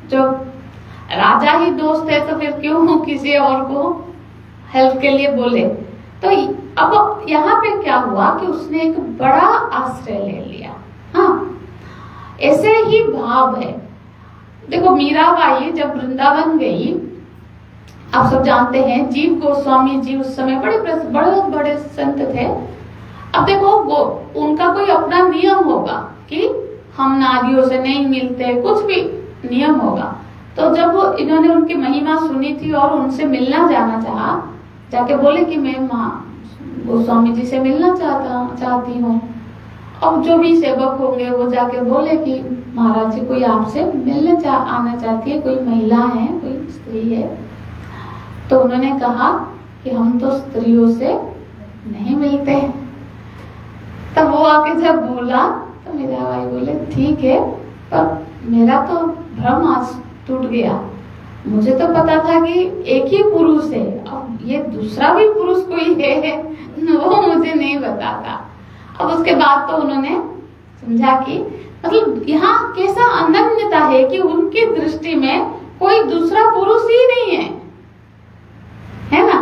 जो राजा ही दोस्त है तो फिर क्यों किसी और को हेल्प के लिए बोले। तो अब यहाँ पे क्या हुआ कि उसने एक बड़ा आश्रय ले लिया। हाँ, ऐसे ही भाव है। देखो मीराबाई जब वृंदावन गई, आप सब जानते हैं जीव गोस्वामी जी उस समय बड़े संत थे। अब देखो उनका कोई अपना नियम होगा कि हम नारियों से नहीं मिलते, कुछ भी नियम होगा। तो जब इन्होंने उनकी महिमा सुनी थी और उनसे मिलना जाना चाहा, जाके बोले कि मैं माँ गोस्वामी जी से मिलना चाहती हूँ। अब जो भी सेवक होंगे वो जाके बोले कि महाराज जी कोई आपसे मिलने आना चाहती है, कोई महिला है, कोई स्त्री है। तो उन्होंने कहा कि हम तो स्त्रियों से नहीं मिलते। तब वो आके जब बोला तो मीराबाई बोले ठीक है, पर मेरा तो भ्रम आज टूट गया। मुझे तो पता था कि एक ही पुरुष है, अब ये दूसरा भी पुरुष कोई है वो मुझे नहीं पता था। अब उसके बाद तो उन्होंने समझा कि मतलब यहाँ कैसा अनन्यता है कि उनकी दृष्टि में कोई दूसरा पुरुष ही नहीं है ना।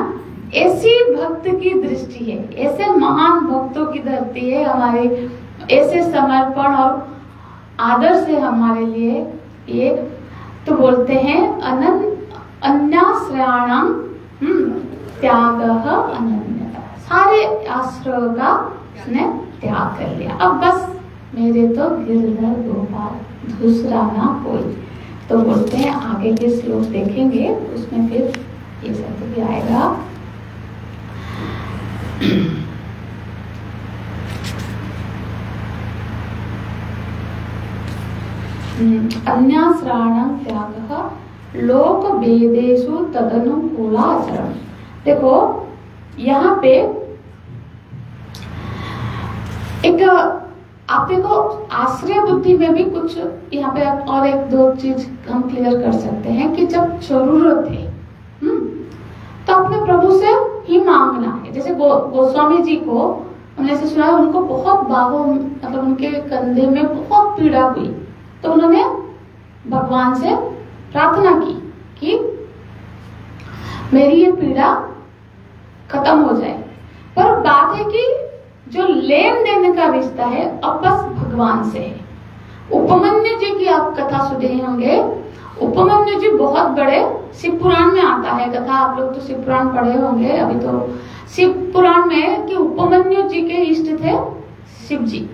ऐसी भक्त की दृष्टि है, ऐसे महान भक्तों की धरती है हमारी, ऐसे समर्पण और आदर से हमारे लिए ये तो बोलते हैं अन्याश्रयाणाम त्यागः अनन्यता। सारे आश्रयों का उसने त्याग कर लिया। अब बस मेरे तो गिरधर गोपाल, दूसरा ना कोई। तो बोलते हैं आगे के श्लोक देखेंगे उसमें फिर ये सब भी आएगा। अन्याश्रयाणां त्यागः लोक भेदेषु तदनुकूलाचरण। देखो यहाँ पे एक आप देखो आश्रय बुद्धि में भी कुछ यहाँ पे और एक दो चीज हम क्लियर कर सकते हैं कि जब जरूरत है तो अपने प्रभु से ही मांगना है। जैसे गोस्वामी जी को हमने से सुना, उनको बहुत बाहों मतलब उनके कंधे में बहुत पीड़ा हुई, तो उन्होंने भगवान से प्रार्थना की कि मेरी ये पीड़ा खत्म हो जाए। पर बात है कि जो लेन देन का रिश्ता है अब बस भगवान से है। उपमन्यु जी की आप कथा सुने होंगे। उपमन्यु जी बहुत बड़े, शिव पुराण में आता है कथा, आप लोग तो शिव पुराण पढ़े होंगे अभी। तो शिव पुराण में कि उपमन्यु जी के इष्ट थे शिव जी।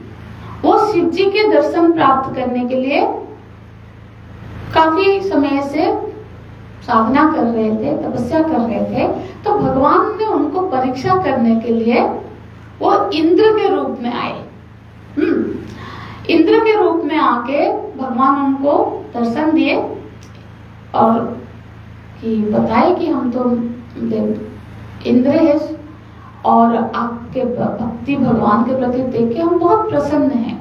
वो शिव जी के दर्शन प्राप्त करने के लिए काफी समय से साधना कर रहे थे, तपस्या कर रहे थे। तो भगवान ने उनको परीक्षा करने के लिए वो इंद्र के रूप में आए। इंद्र के रूप में आके भगवान उनको दर्शन दिए और कि बताए कि हम तो इंद्र है और आपके भक्ति भगवान के प्रति देख के हम बहुत प्रसन्न हैं।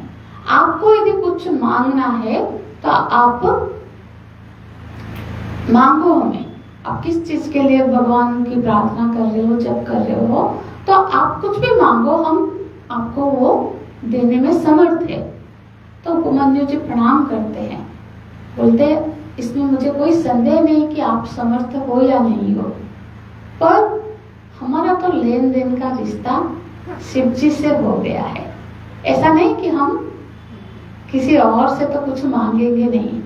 आपको यदि कुछ मांगना है तो आप मांगो हमें। आप किस चीज के लिए भगवान की प्रार्थना कर रहे हो, जब कर रहे हो, तो आप कुछ भी मांगो, हम आपको वो देने में समर्थ है। तो उपमन्यु जी प्रणाम करते हैं, बोलते इसमें मुझे कोई संदेह नहीं कि आप समर्थ हो या नहीं हो, पर हमारा तो लेन देन का रिश्ता शिव जी से हो गया है। ऐसा नहीं कि हम किसी और से तो कुछ मांगेंगे नहीं।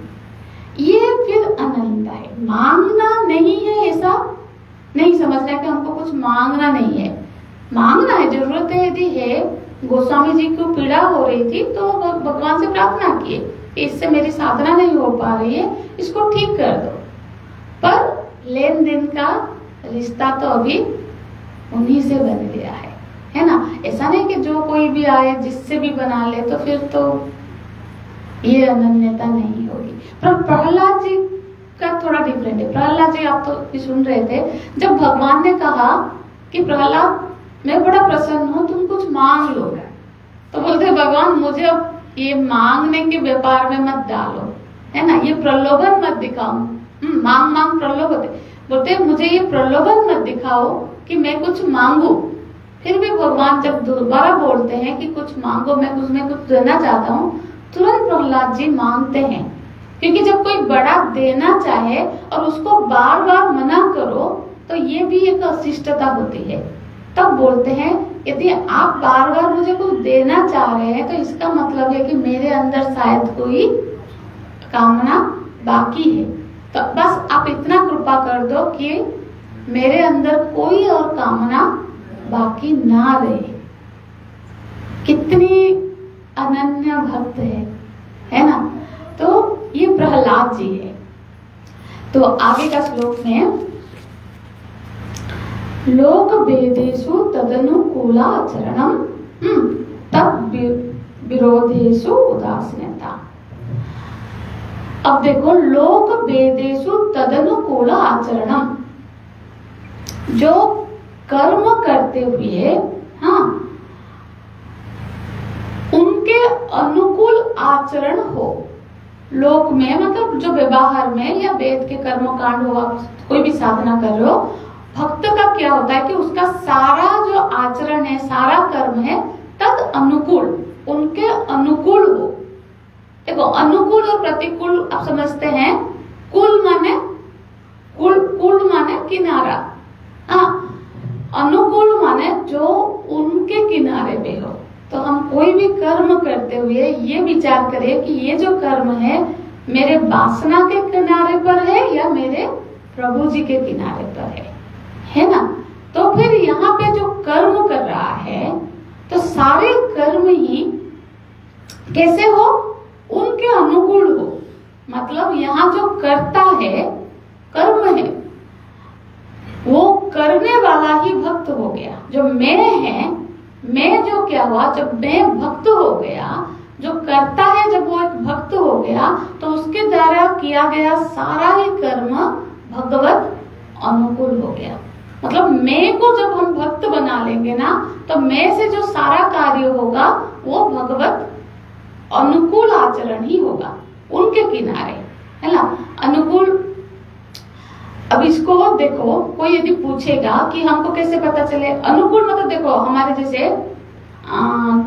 ये फिर अनंत है, मांगना नहीं है, ऐसा नहीं समझना कि हमको कुछ मांगना नहीं है। मांगना है, जरूरत है यदि है। गोस्वामी जी को पीड़ा हो रही थी तो भगवान से प्रार्थना किए कि इससे मेरी साधना नहीं हो पा रही है, इसको ठीक कर दो। पर लेन देन का रिश्ता तो अभी उन्हीं से बन गया है। है ना। ऐसा नहीं कि जो कोई भी आए जिससे भी बना ले, तो फिर तो ये अनन्यता नहीं होगी। पर प्रहलाद जी का थोड़ा डिफरेंट है। प्रहलाद जी आप तो सुन रहे थे, जब भगवान ने कहा कि प्रहलाद मैं बड़ा प्रसन्न हूँ, तुम कुछ मांग लो, तो बोलते भगवान मुझे अब ये मांगने के व्यापार में मत डालो, है ना, ये प्रलोभन मत दिखाओ। मांग मांग प्रलोभ होते, बोलते मुझे ये प्रलोभन मत दिखाओ कि मैं कुछ मांगू। फिर भी भगवान जब दोबारा बोलते हैं कि कुछ मांगो, मैं उसमें कुछ देना चाहता हूँ, तुरंत प्रहलाद जी मांगते हैं। क्योंकि जब कोई बड़ा देना चाहे और उसको बार बार मना करो तो ये भी एक अशिष्टता होती है। तब बोलते हैं यदि आप बार बार मुझे कुछ देना चाह रहे हैं तो इसका मतलब है कि मेरे अंदर शायद कोई कामना बाकी है। तो बस आप इतना कृपा कर दो कि मेरे अंदर कोई और कामना बाकी ना रहे। कितनी अनन्य भक्त है ना। तो ये प्रहलाद जी है। तो आगे का श्लोक में लोक वेदेषु तदनुकूला आचरणम तद विरोधेषु उदासीनता। अब देखो, लोक वेदेषु तदनुकूला आचरणम, जो कर्म करते हुए उनके अनुकूल आचरण हो। लोक में मतलब जो व्यवहार में या वेद के कर्म कांड हो, कोई भी साधना कर रहे हो, भक्त का क्या होता है कि उसका सारा जो आचरण है, सारा कर्म है, तद अनुकूल, उनके अनुकूल हो। देखो, अनुकूल और प्रतिकूल आप समझते हैं। कुल माने किनारा, अनुकूल माने जो उनके किनारे पे हो। तो हम कोई भी कर्म करते हुए ये विचार करें कि ये जो कर्म है मेरे वासना के किनारे पर है या मेरे प्रभु जी के किनारे पर है ना। तो फिर यहाँ पे जो कर्म कर रहा है, तो सारे कर्म ही कैसे हो, उनके अनुकूल हो। मतलब यहाँ जो करता है, कर्म है, वो करने वाला ही भक्त हो गया। जो मैं है, मैं जो क्या हुआ, जब मैं भक्त हो गया, जो करता है जब वो एक भक्त हो गया, तो उसके द्वारा किया गया सारा ही कर्म भगवत अनुकूल हो गया। मतलब मैं को जब हम भक्त बना लेंगे ना, तो मैं से जो सारा कार्य होगा वो भगवत अनुकूल आचरण ही होगा, उनके किनारे, है ना, अनुकूल। अब इसको देखो, कोई यदि पूछेगा कि हमको कैसे पता चले अनुकूल, मतलब देखो हमारे जैसे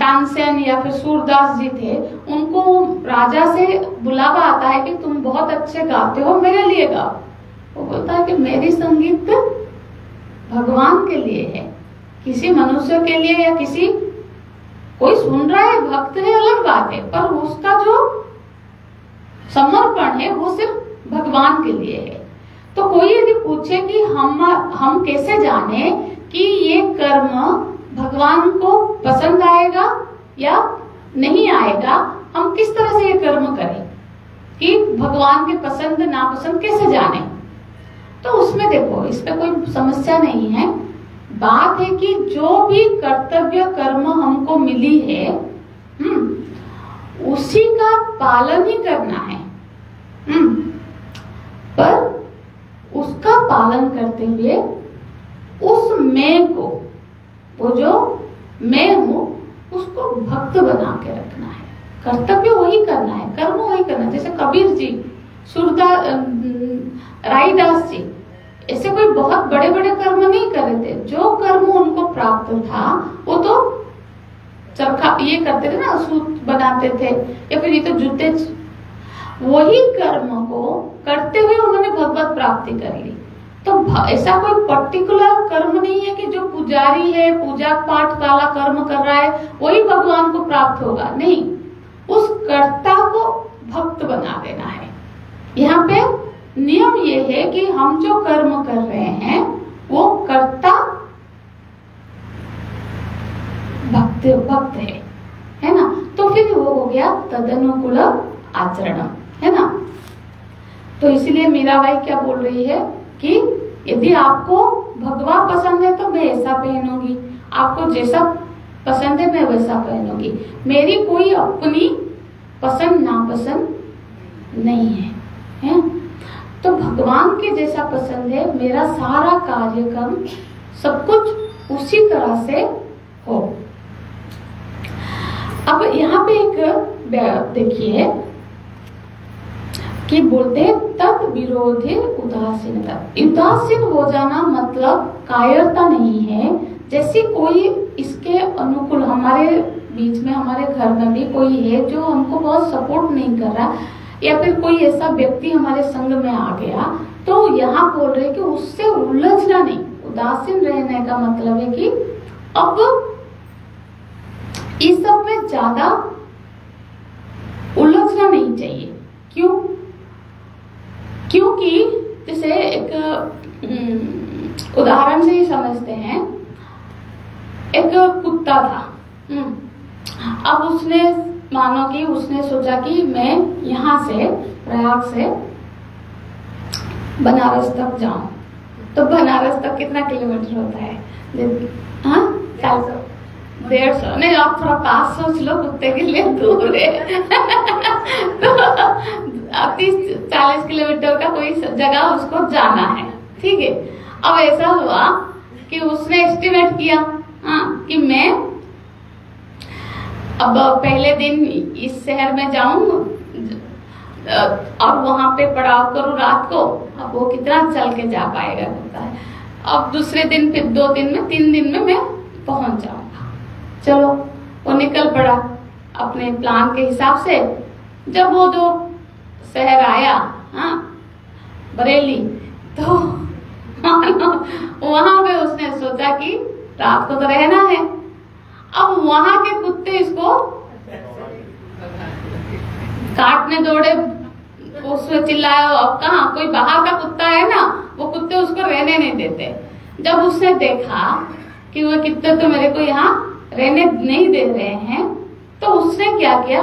तानसेन या फिर सूरदास जी थे, उनको राजा से बुलावा आता है कि तुम बहुत अच्छे गाते हो, मेरे लिए गाओ। वो बोलता है कि मेरी संगीत भगवान के लिए है, किसी मनुष्य के लिए या किसी कोई सुन रहा है, भक्त है, अलग बात है, पर उसका जो समर्पण है वो सिर्फ भगवान के लिए है। तो कोई यदि पूछे कि हम कैसे जाने कि ये कर्म भगवान को पसंद आएगा या नहीं आएगा, हम किस तरह से ये कर्म करें कि भगवान के पसंद नापसंद कैसे जाने, तो उसमें देखो, इस पे कोई समस्या नहीं है। बात है कि जो भी कर्तव्य कर्म हमको मिली है, उसी का पालन ही करना है। पर उसका पालन करते हुए उस मैं को, वो जो मैं हूं, उसको भक्त बना के रखना है। कर्तव्य वही करना है, कर्म वही करना है। जैसे कबीर जी, राईदास जी, ऐसे कोई बहुत बड़े बड़े कर्म नहीं कर रहे थे। जो कर्म उनको प्राप्त था वो तो चरखा ये करते थे ना, सूत बनाते थे, या फिर ये तो जूते, वही कर्म को करते हुए उन्होंने भगवत प्राप्ति कर ली। तो ऐसा कोई पर्टिकुलर कर्म नहीं है कि जो पुजारी है, पूजा पाठ वाला कर्म कर रहा है, वही भगवान को प्राप्त होगा। नहीं, उस कर्ता को भक्त बना देना है। यहाँ पे नियम ये है कि हम जो कर्म कर रहे हैं वो कर्ता भक्त है ना। तो फिर वो हो गया तदनुकूल आचरण, है ना। तो इसलिए मीराबाई क्या बोल रही है कि यदि आपको भगवा पसंद है तो मैं ऐसा पहनूंगी, आपको जैसा पसंद है मैं वैसा पहनूंगी, मेरी कोई अपनी पसंद नापसंद नहीं है। तो भगवान के जैसा पसंद है, मेरा सारा कार्यक्रम सब कुछ उसी तरह से हो। अब यहाँ पे एक देखिए कि बोलते हैं तद विरोधे उदासीनता। उदासीन हो जाना मतलब कायरता नहीं है, जैसे कोई इसके अनुकूल हमारे बीच में, हमारे घर में भी कोई है जो हमको बहुत सपोर्ट नहीं कर रहा, या फिर कोई ऐसा व्यक्ति हमारे संग में आ गया, तो यहाँ बोल रहे कि उससे उलझना नहीं। उदासीन रहने का मतलब है कि अब इस सब में ज्यादा उलझना नहीं चाहिए। क्यों? क्योंकि जैसे एक उदाहरण से ही समझते हैं, एक कुत्ता था। अब उसने मानो कि उसने सोचा कि मैं यहाँ से प्रयाग से बनारस तक जाऊं, तो बनारस तक कितना किलोमीटर होता है? 150 नहीं, आप थोड़ा पास सोच लो, कुत्ते के लिए दूर है। तो 30-40 किलोमीटर का कोई जगह उसको जाना है, ठीक है। अब ऐसा हुआ कि उसने एस्टिमेट किया कि मैं अब पहले दिन इस शहर में जाऊं और वहां पे पड़ाव करूं रात को। अब वो कितना चल के जा पाएगा होता है। अब दूसरे दिन, फिर 2 दिन में, 3 दिन में मैं पहुंच जाऊंगा। चलो वो निकल पड़ा अपने प्लान के हिसाब से। जब वो जो शहर आया बरेली, तो वहां पे उसने सोचा कि रात को तो रहना है। अब वहां के कुत्ते इसको काटने दौड़े, उसमें चिल्लाया। अब कहाँ, कोई बाहर का कुत्ता है ना, वो कुत्ते उसको रहने नहीं देते। जब उसने देखा कि वो कुत्ते तो मेरे को यहाँ रहने नहीं दे रहे हैं, तो उसने क्या किया,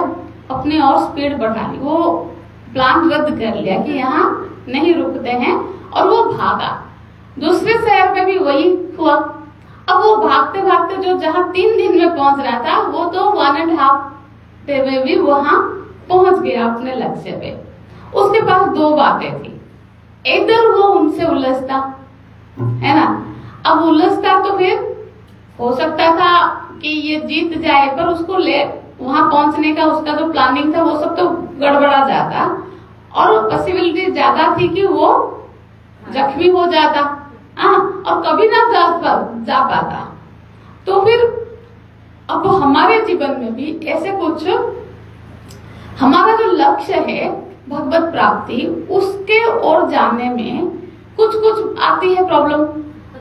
अपनी और स्पीड बढ़ा ली। वो प्लान रद्द कर लिया कि यहाँ नहीं रुकते हैं, और वो भागा। दूसरे शहर में भी वही हुआ। अब वो भागते भागते जो जहाँ 3 दिन में पहुंच रहा था, वो तो 1.5 डे में भी वहां पहुंच गया अपने लक्ष्य पे। उसके पास 2 बातें थी। इधर वो उनसे उलझता है ना, अब उलझता तो फिर हो सकता था कि ये जीत जाए, पर उसको ले वहां पहुंचने का उसका जो प्लानिंग था वो सब तो गड़बड़ा जाता, और पॉसिबिलिटी ज्यादा थी कि वो जख्मी हो जाता और कभी ना जा पाता। तो फिर अब हमारे जीवन में भी ऐसे कुछ, हमारा जो लक्ष्य है भगवत प्राप्ति, उसके ओर जाने में कुछ कुछ आती है प्रॉब्लम।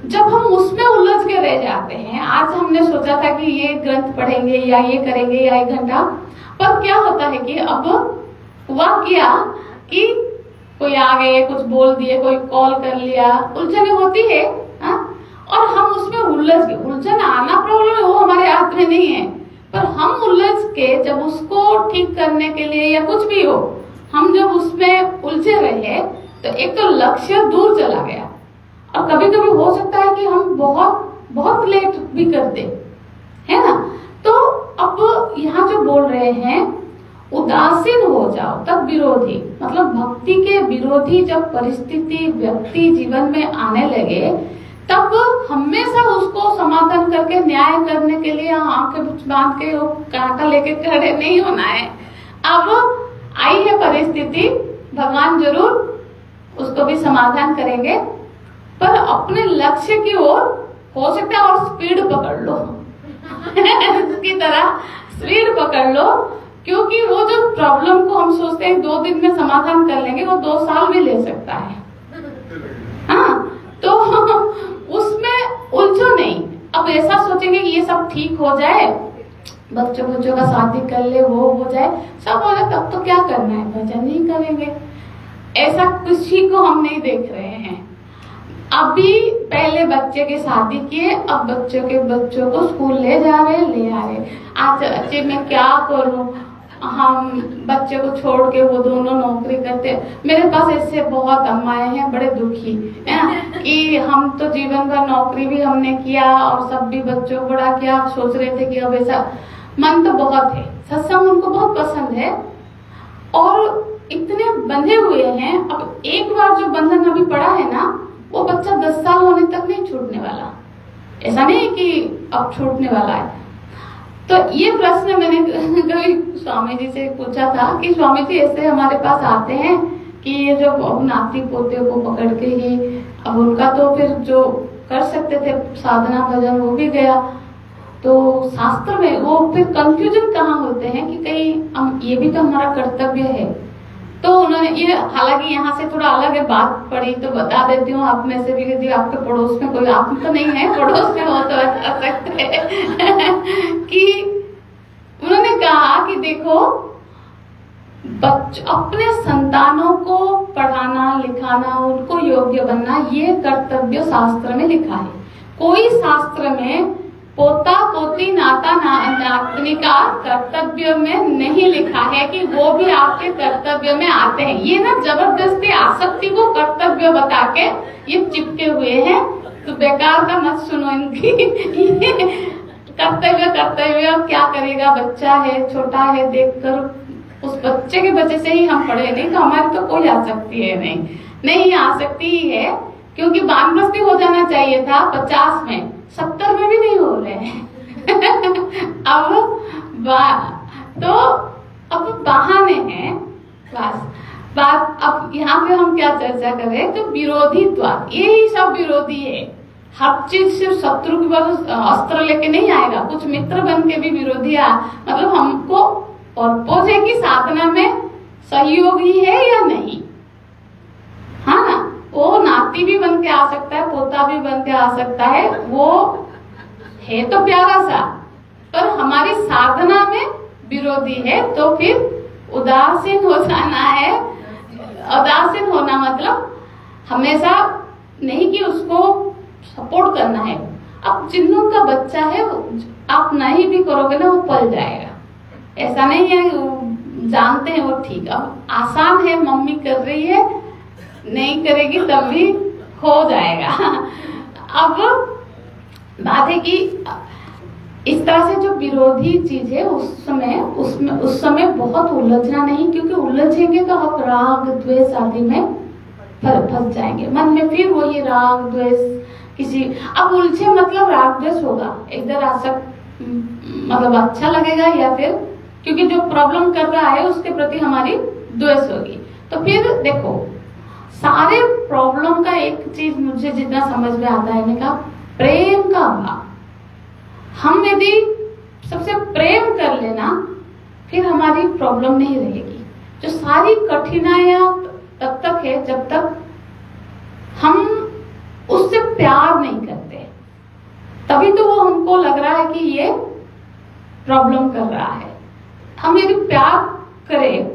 जब हम उसमें उलझ के रह जाते हैं, आज हमने सोचा था कि ये ग्रंथ पढ़ेंगे या ये करेंगे या 1 घंटा, पर क्या होता है कि अब हुआ क्या कि कोई आ गए, कुछ बोल दिए, कोई कॉल कर लिया, उलझने होती है और हम उसमें उलझ गए। उलझन आना प्रॉब्लम है, वो हमारे हाथ में नहीं है, पर हम उलझ के जब उसको ठीक करने के लिए या कुछ भी हो, हम जब उसमें उलझे रहे, तो एक तो लक्ष्य दूर चला गया, और कभी कभी हो सकता है कि हम बहुत लेट भी कर दे, है ना। तो अब यहाँ जो बोल रहे हैं, उदासीन हो जाओ तब विरोधी, मतलब भक्ति के विरोधी जब परिस्थिति व्यक्ति जीवन में आने लगे, तब हमेशा उसको समाधान करके न्याय करने के लिए आंखें बांध के वो कांटा लेके खड़े नहीं होना है। अब आई है परिस्थिति, भगवान जरूर उसको भी समाधान करेंगे, पर अपने लक्ष्य की ओर हो सकता है और स्पीड पकड़ लो उसकी तरह स्पीड पकड़ लो, क्योंकि वो जो प्रॉब्लम को हम सोचते हैं 2 दिन में समाधान कर लेंगे, वो 2 साल भी ले सकता है। तो उसमें उलझो नहीं। अब ऐसा सोचेंगे कि ये सब ठीक हो जाए, बच्चों का शादी कर ले, वो हो जाए, सब हो जाए, तब तो क्या करना है, भजन नहीं करेंगे। ऐसा किसी को हम नहीं देख रहे हैं। अभी पहले बच्चे के शादी किए, अब बच्चों को स्कूल ले जा रहे, ले आ रहे। आज अच्छे मैं क्या करूं, हम बच्चे को छोड़ के वो दोनों नौकरी करते। मेरे पास ऐसे बहुत अम्माएं हैं बड़े दुखी है ना कि हम तो जीवन भर नौकरी भी हमने किया और सब भी बच्चों को बड़ा किया, सोच रहे थे कि अब ऐसा मन तो बहुत है, सत्संग उनको बहुत पसंद है और इतने बंधे हुए हैं। अब एक बार जो बंधन अभी पड़ा है ना, वो बच्चा 10 साल होने तक नहीं छूटने वाला। ऐसा नहीं कि अब छूटने वाला है। तो ये प्रश्न मैंने कभी स्वामी जी से पूछा था कि स्वामी जी ऐसे हमारे पास आते हैं कि ये जो नाती पोते को पकड़ के ही, अब उनका तो फिर जो कर सकते थे साधना भजन वो भी गया, तो शास्त्र में वो फिर कंफ्यूजन कहाँ होते हैं कि कहीं हम ये भी तो हमारा कर्तव्य है। तो उन्होंने ये, हालांकि यहाँ से थोड़ा अलग है बात पड़ी तो बता देती हूँ, आप में से भी यदि आपके पड़ोस में कोई, आप तो नहीं है पड़ोस में हो तो बता सकते हैं कि उन्होंने कहा कि देखो अपने संतानों को पढ़ाना लिखाना, उनको योग्य बनना, ये कर्तव्य शास्त्र में लिखा है। कोई शास्त्र में पोता पोती नाता नातनी का कर्तव्य में नहीं लिखा है कि वो भी आपके कर्तव्य में आते हैं। ये ना जबरदस्ती आसक्ति को कर्तव्य बता के ये चिपके हुए हैं, तो बेकार का मत सुनो इनकी। कर्तव्य क्या करेगा, बच्चा है छोटा है, देखकर उस बच्चे के वजह से ही हम पढ़े, नहीं तो हमारी तो कोई आसक्ति है नहीं आसक्ति ही है, क्योंकि वानप्रस्थी हो जाना चाहिए था 50 में, 70 में भी नहीं हो रहे हैं। अब बहाने हैं बस बात। अब यहाँ पे हम क्या चर्चा करें, तो विरोधित्व, यही सब विरोधी है। हर चीज सिर्फ शत्रु के पास अस्त्र लेके नहीं आएगा, कुछ मित्र बन के भी विरोधी मतलब हमको पर्पज है कि साधना में सहयोगी है या नहीं। हाँ ना, वो नाती भी बन के आ सकता है, पोता भी बन के आ सकता है, वो है तो प्यारा सा, पर हमारी साधना में विरोधी है तो फिर उदासीन हो जाना है। उदासीन होना मतलब हमेशा नहीं कि उसको सपोर्ट करना है। अब जिन्हों का बच्चा है आप नहीं भी करोगे ना, वो पल जाएगा, ऐसा नहीं है, जानते हैं वो ठीक। अब आसान है, मम्मी कर रही है, नहीं करेगी तब भी हो जाएगा। अब बात है कि इस तरह से जो विरोधी चीज है उस समय बहुत उलझना नहीं, क्योंकि उलझेंगे तो हम राग द्वेष आदि में फंस जाएंगे। मन में फिर वही राग द्वेष किसी, अब उलझे मतलब राग द्वेष होगा, इधर आसक्त मतलब अच्छा लगेगा, या फिर क्योंकि जो प्रॉब्लम कर रहा है उसके प्रति हमारी द्वेष होगी। तो फिर देखो सारे प्रॉब्लम का एक चीज मुझे जितना समझ में आता है, मैंने कहा प्रेम का अभाव। हम यदि सबसे प्रेम कर लेना फिर हमारी प्रॉब्लम नहीं रहेगी। जो सारी कठिनाइयां तब तक है जब तक हम उससे प्यार नहीं करते, तभी तो वो हमको लग रहा है कि ये प्रॉब्लम कर रहा है। हम यदि प्यार करें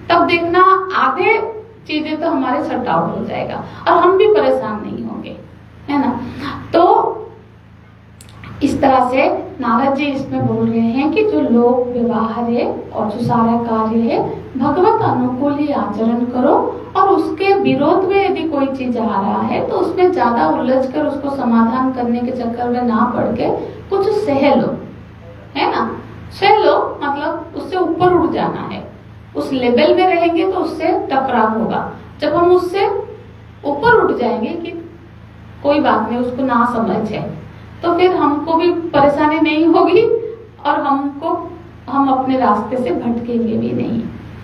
तब देखना आधे चीजें तो हमारे शट आउट हो जाएगा और हम भी परेशान नहीं होंगे, है ना। तो इस तरह से नारद जी इसमें बोल रहे हैं कि जो लोक व्यवहार है और जो सारा कार्य है भगवत अनुकूल ही आचरण करो, और उसके विरोध में यदि कोई चीज आ रहा है तो उसमें ज्यादा उलझ कर उसको समाधान करने के चक्कर में ना पड़ के कुछ सह लो, है ना। सह लो मतलब उससे ऊपर उठ जाना है। उस लेवल में रहेंगे तो उससे टकराव होगा। जब हम उससे ऊपर उठ जाएंगे कि कोई बात नहीं, उसको ना समझ है, तो फिर हमको भी परेशानी नहीं होगी और हम अपने रास्ते से भटकेंगे भी नहीं।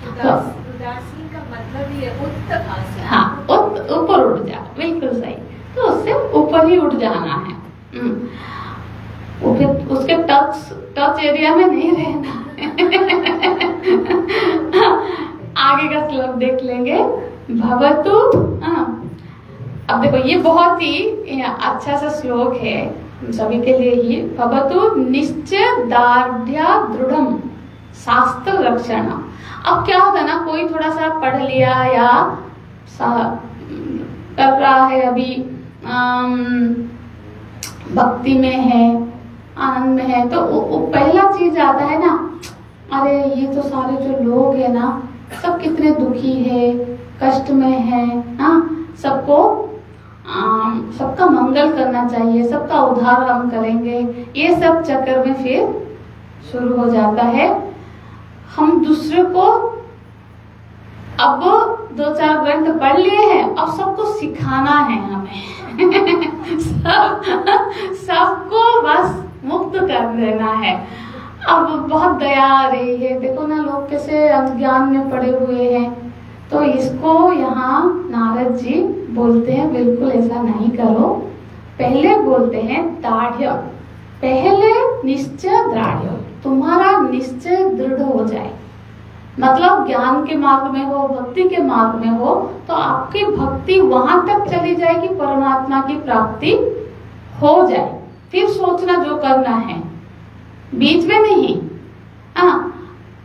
उदासीन का मतलब ही है उत्तभाषी। हाँ, ऊपर उठ जा, बिल्कुल सही। तो उससे ऊपर ही उठ जाना है। वो फिर उसके टच एरिया में नहीं रहना। आगे का श्लोक देख लेंगे। भवतु, अब देखो ये बहुत ही अच्छा सा श्लोक है सभी के लिए ही। भवतु निश्चय दार्ढ्य दृढ़म शास्त्र रक्षण। अब क्या होता है ना, कोई थोड़ा सा पढ़ लिया या कर रहा है, अभी भक्ति में है, आनंद में है, तो वो पहला चीज आता है ना, अरे ये तो सारे जो लोग हैं ना सब कितने दुखी है, कष्ट में है, हाँ सबको सबका मंगल करना चाहिए, सबका उद्धार हम करेंगे, ये सब चक्कर में फिर शुरू हो जाता है। हम दूसरे को अब 2-4 ग्रंथ पढ़ लिए हैं, अब सबको सिखाना है हमें सबको बस मुक्त कर देना है। अब बहुत दया आ रही है, देखो ना लोग कैसे अज्ञान में पड़े हुए हैं। तो इसको यहाँ नारद जी बोलते हैं बिल्कुल ऐसा नहीं करो। पहले बोलते हैं दाढ़, पहले निश्चय दृढ़, तुम्हारा निश्चय दृढ़ हो जाए, मतलब ज्ञान के मार्ग में हो, भक्ति के मार्ग में हो, तो आपकी भक्ति वहां तक चली जाए कि परमात्मा की प्राप्ति हो जाए। फिर सोचना जो करना है, बीच में नहीं।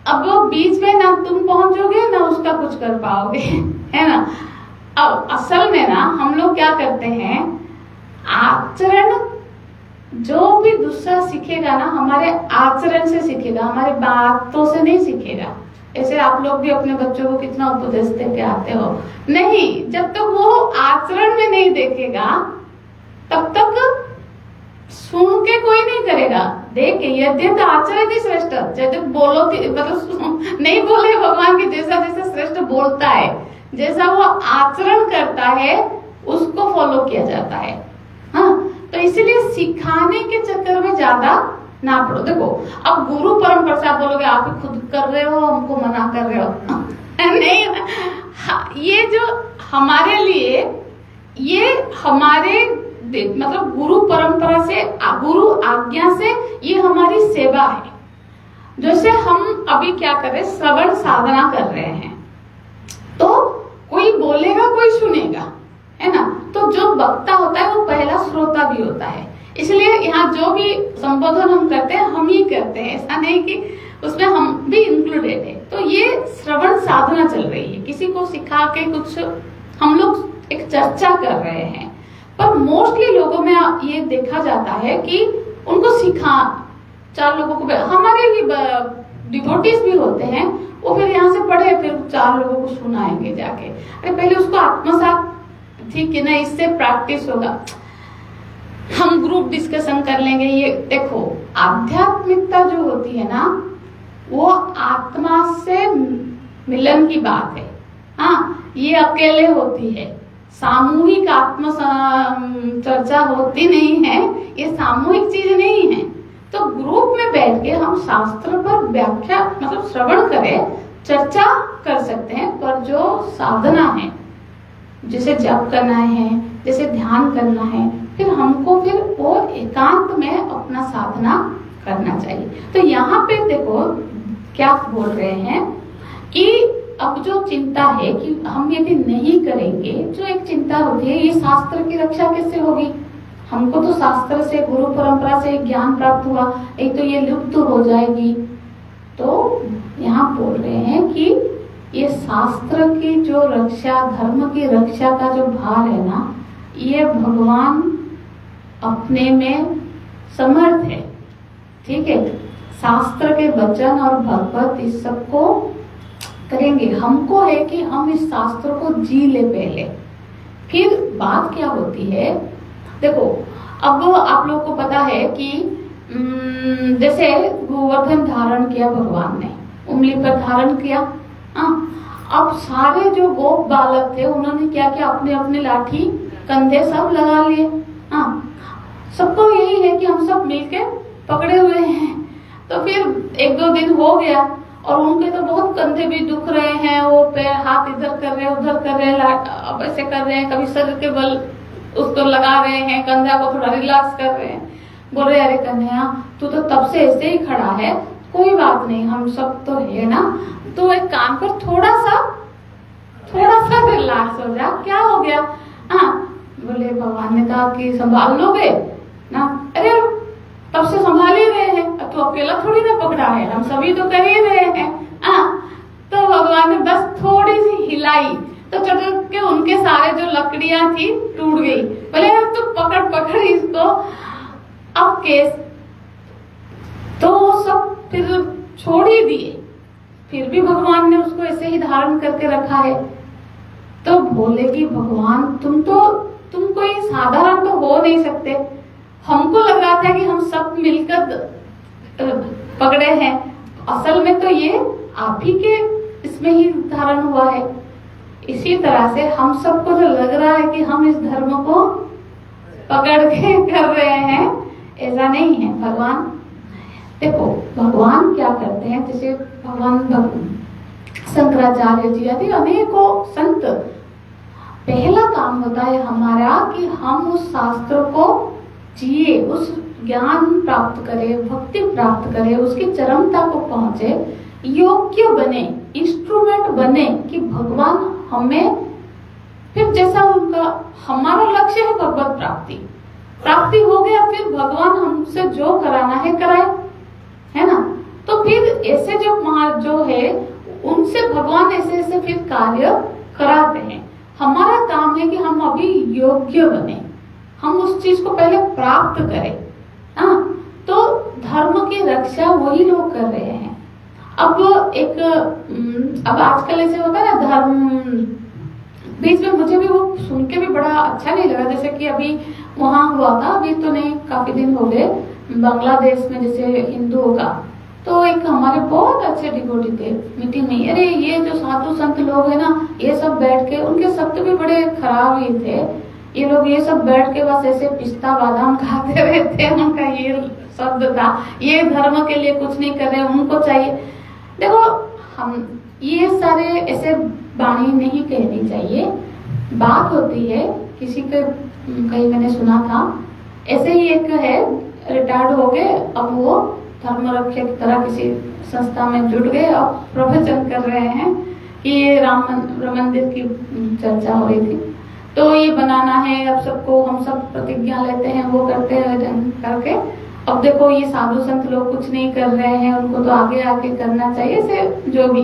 अब बीच में ना तुम पहुंचोगे ना उसका कुछ कर पाओगे, है ना। अब असल में ना हम लोग क्या करते हैं, आचरण जो भी दूसरा सीखेगा ना हमारे आचरण से सीखेगा, हमारे बातों से नहीं सीखेगा। ऐसे आप लोग भी अपने बच्चों को कितना उपदेश दे के आते हो, नहीं, जब तक वो आचरण में नहीं देखेगा तब तक सुन के कोई नहीं करेगा। देख यद्यंत आचरण श्रेष्ठ, जैसे बोलो मतलब नहीं बोले भगवान की, जैसा जैसा श्रेष्ठ बोलता है, जैसा वो आचरण करता है उसको फॉलो किया जाता है। हाँ, तो इसीलिए सिखाने के चक्कर में ज्यादा ना पड़ो। देखो अब गुरु परंपरा से आप बोलोगे आप ही खुद कर रहे हो, हमको मना कर रहे हो नहीं, ये जो हमारे लिए, ये हमारे मतलब गुरु परंपरा से, गुरु आज्ञा से ये हमारी सेवा है। जैसे हम अभी क्या कर रहे हैं, श्रवण साधना कर रहे हैं, तो कोई बोलेगा कोई सुनेगा, है ना। तो जो वक्ता होता है वो पहला श्रोता भी होता है। इसलिए यहाँ जो भी संबोधन हम करते हैं हम ही करते हैं, ऐसा नहीं कि उसमें हम भी इंक्लूडेड है। तो ये श्रवण साधना चल रही है, किसी को सिखा के कुछ हम लोग एक चर्चा कर रहे हैं। पर मोस्टली लोगों में ये देखा जाता है कि उनको सिखा 4 लोगों को, हमारे भी डिवोटीज भी होते हैं, वो फिर यहाँ से पढ़े फिर 4 लोगों को सुनाएंगे जाके। अरे पहले उसको आत्मसात, ठीक है ना, इससे प्रैक्टिस होगा, हम ग्रुप डिस्कशन कर लेंगे। ये देखो आध्यात्मिकता जो होती है ना वो आत्मा से मिलन की बात है। हाँ, ये अकेले होती है, सामूहिक आत्म चर्चा होती नहीं है, ये सामूहिक चीज नहीं है। तो ग्रुप में बैठ के हम शास्त्र पर व्याख्या मतलब श्रवण करें, चर्चा कर सकते हैं, पर जो साधना है, जैसे जप करना है, जैसे ध्यान करना है, फिर हमको फिर वो एकांत में अपना साधना करना चाहिए। तो यहाँ पे देखो क्या बोल रहे हैं कि अब जो चिंता है कि हम यदि नहीं करेंगे, जो एक चिंता होती है, ये शास्त्र की रक्षा कैसे होगी। हमको तो शास्त्र से, गुरु परंपरा से ज्ञान प्राप्त हुआ, एक तो ये लुप्त हो जाएगी। तो यहाँ बोल रहे हैं कि ये शास्त्र की जो रक्षा, धर्म की रक्षा का जो भार है ना, ये भगवान अपने में समर्थ है। ठीक है, शास्त्र के वचन और भगवत इस सबको करेंगे। हमको है कि हम इस शास्त्र को जी ले पहले, फिर बात क्या होती है। देखो अब आप लोग को पता है कि जैसे गोवर्धन धारण किया भगवान ने, उंगली पर धारण किया। अब सारे जो गोप बालक थे उन्होंने क्या किया, अपने अपने लाठी कंधे सब लगा लिए। सबको यही है कि हम सब मिलके पकड़े हुए हैं। तो फिर 1-2 दिन हो गया और उनके तो बहुत कंधे भी दुख रहे हैं, वो पैर हाथ इधर कर रहे हैं उधर कर रहे हैं, अब ऐसे कर रहे हैं, कभी सर के बल उसको लगा रहे हैं, कंधा को थोड़ा रिलैक्स कर रहे हैं। बोल रहे अरे कन्हैया तू तो तब से ऐसे ही खड़ा है, कोई बात नहीं, हम सब तो है ना, तो एक काम कर, थोड़ा सा रिलैक्स हो जा, क्या हो गया। बोले भगवान ने कहा कि संभाल लोगे ना। अरे तब से संभाल ही रहे हैं, तो अकेला थोड़ी ना पकड़ा है, हम सभी तो कर ही रहे हैं। तो भगवान ने बस थोड़ी सी हिलाई तो चटक के उनके सारे जो लकड़ियां थी टूट गई। बोले अब तो पकड़ इसको, अब केस तो सब फिर छोड़ ही दिए। फिर भी भगवान ने उसको ऐसे ही धारण करके रखा है। तो बोले कि भगवान तुम कोई साधारण तो हो नहीं सकते। हमको लग रहा था कि हम सब मिलकर पकड़े हैं, असल में तो ये आप ही के इसमें ही धारण हुआ है। इसी तरह से हम सबको जो लग रहा है कि हम इस धर्म को पकड़ के कर रहे हैं, ऐसा नहीं है। भगवान देखो, भगवान क्या करते हैं, जैसे भगवान शंकराचार्य जी आदि अनेकों संत, पहला काम होता है हमारा कि हम उस शास्त्र को जिए, उस ज्ञान प्राप्त करें, भक्ति प्राप्त करें, उसकी चरमता को पहुंचे, योग्य बने, इंस्ट्रूमेंट बने कि भगवान हमें, फिर जैसा उनका हमारा लक्ष्य है भगवत प्राप्ति हो गया, फिर भगवान हमसे जो कराना है कराए, है ना। तो फिर ऐसे जो है उनसे भगवान ऐसे फिर कार्य कराते हैं। हमारा काम है कि हम अभी योग्य बने, हम उस चीज को पहले प्राप्त करें। तो धर्म की रक्षा वही लोग कर रहे हैं। अब आजकल ऐसे होता है ना, धर्म बीच में मुझे भी वो सुन के भी बड़ा अच्छा नहीं लगा। जैसे कि अभी वहां हुआ था, अभी तो नहीं, काफी दिन हो गए, बांग्लादेश में जैसे हिंदुओं का, तो एक हमारे बहुत अच्छे डिवोटी थे मीटिंग में। अरे ये जो साधु संत लोग है ना, ये सब बैठ के, उनके शब्द भी बड़े खराब ही थे। ये लोग ये सब बैठ के बस ऐसे पिस्ता बादाम खाते रहते, उनका ये शब्द था, ये धर्म के लिए कुछ नहीं कर रहे, उनको चाहिए। देखो, हम ये सारे ऐसे वाणी नहीं कहनी चाहिए। बात होती है किसी के, कहीं मैंने सुना था, ऐसे ही एक है रिटायर्ड हो गए, अब वो धर्म रक्षक की तरह किसी संस्था में जुड़ गए और प्रवचन कर रहे हैं कि ये राम मंदिर की चर्चा हो रही थी, तो ये बनाना है, अब सबको, हम सब प्रतिज्ञा लेते हैं, वो करते हैं करके, अब देखो ये साधु संत लोग कुछ नहीं कर रहे हैं, उनको तो आगे आके करना चाहिए से जो भी।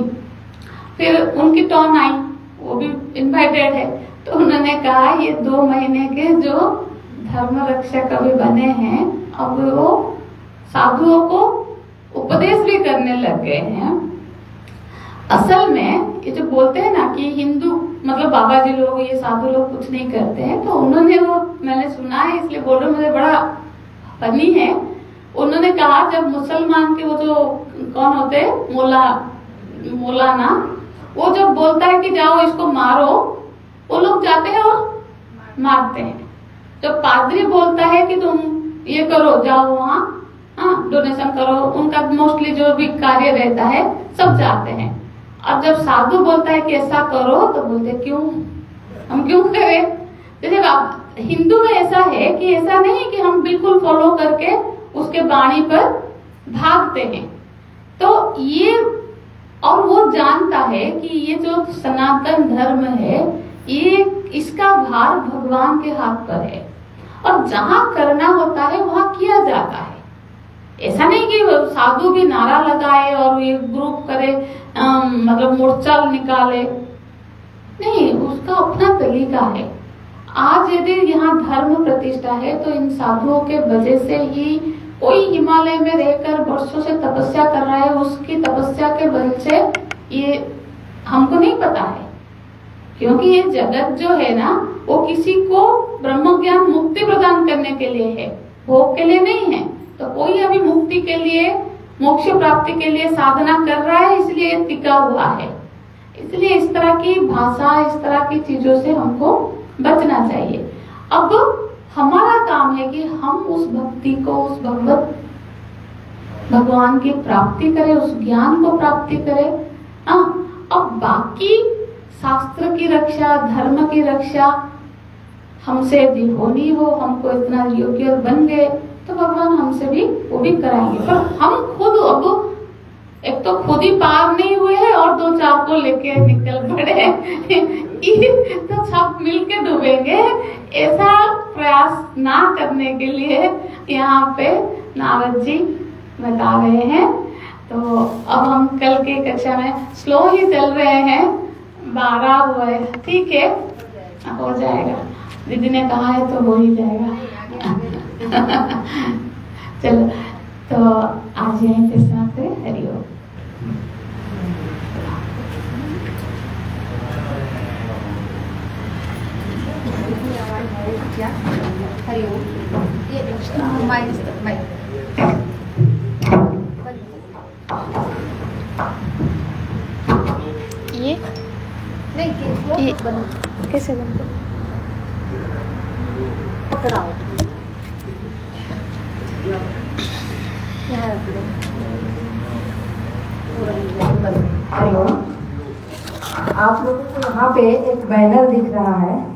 फिर उनकी टर्न आई, वो भी इनवाइटेड है, तो उन्होंने कहा ये 2 महीने के जो धर्म रक्षक अभी बने हैं, अब वो साधुओं को उपदेश भी करने लग गए हैं। असल में ये जो बोलते हैं ना कि हिंदू मतलब बाबा जी लोग, ये साधु लोग कुछ नहीं करते हैं, तो उन्होंने, वो मैंने सुना है इसलिए बोल रहा हूँ, मुझे बड़ा फनी है। उन्होंने कहा जब मुसलमान के वो जो कौन होते हैं, मौलाना, वो जब बोलता है कि जाओ इसको मारो, वो लोग जाते हैं और मारते हैं। जब पादरी बोलता है कि तुम ये करो, जाओ वहाँ, डोनेशन करो, उनका मोस्टली जो भी कार्य रहता है सब जाते हैं। और जब साधु बोलता है कि ऐसा करो, तो बोलते क्यों, हम क्यों करें। जैसे हिंदू में ऐसा है कि ऐसा नहीं कि हम बिल्कुल फॉलो करके उसके वाणी पर भागते हैं। तो ये, और वो जानता है कि ये जो सनातन धर्म है, ये इसका भार भगवान के हाथ पर है, और जहाँ करना होता है वहाँ किया जाता है। ऐसा नहीं कि साधु भी नारा लगाए और ये ग्रुप करे, मतलब मोर्चा निकाले, नहीं, उसका अपना तरीका है। आज यदि यहाँ धर्म प्रतिष्ठा है तो इन साधुओं के वजह से ही कोई हिमालय में रहकर वर्षों से तपस्या कर रहा है, उसकी तपस्या के बल से ये हमको नहीं पता है, क्योंकि ये जगत जो है ना, वो किसी को ब्रह्म ज्ञान मुक्ति प्रदान करने के लिए है, भोग के लिए नहीं है। तो कोई अभी मुक्ति के लिए, मोक्ष प्राप्ति के लिए साधना कर रहा है, इसलिए टिका हुआ है। इसलिए इस तरह की भाषा, इस तरह की चीजों से हमको बचना चाहिए। अब हमारा काम है कि हम उस भक्ति को, उस भगवान की प्राप्ति करें, उस ज्ञान को प्राप्ति करें। अब बाकी शास्त्र की रक्षा, धर्म की रक्षा हमसे यदि होनी हो, हमको इतना योग्य बन गए, तो भगवान हमसे भी वो भी कराएंगे। पर हम खुद अब एक तो खुद ही पार नहीं हुए हैं और 2-4 को लेके निकल पड़े तो सब मिलके डूबेंगे, ऐसा प्रयास ना करने के लिए यहाँ पे नारद जी बता रहे हैं। तो अब हम कल के कक्षा में स्लो ही चल रहे हैं, 12 हुए, ठीक है, हो जाएगा, दीदी ने कहा है तो हो ही जाएगा चलो, तो आज यहीं पे समाप्त करें। हरिओम। ये नहीं ये कैसे बनता? पकड़ाओ हेलो, आप लोगों को यहाँ पे एक बैनर दिख रहा है।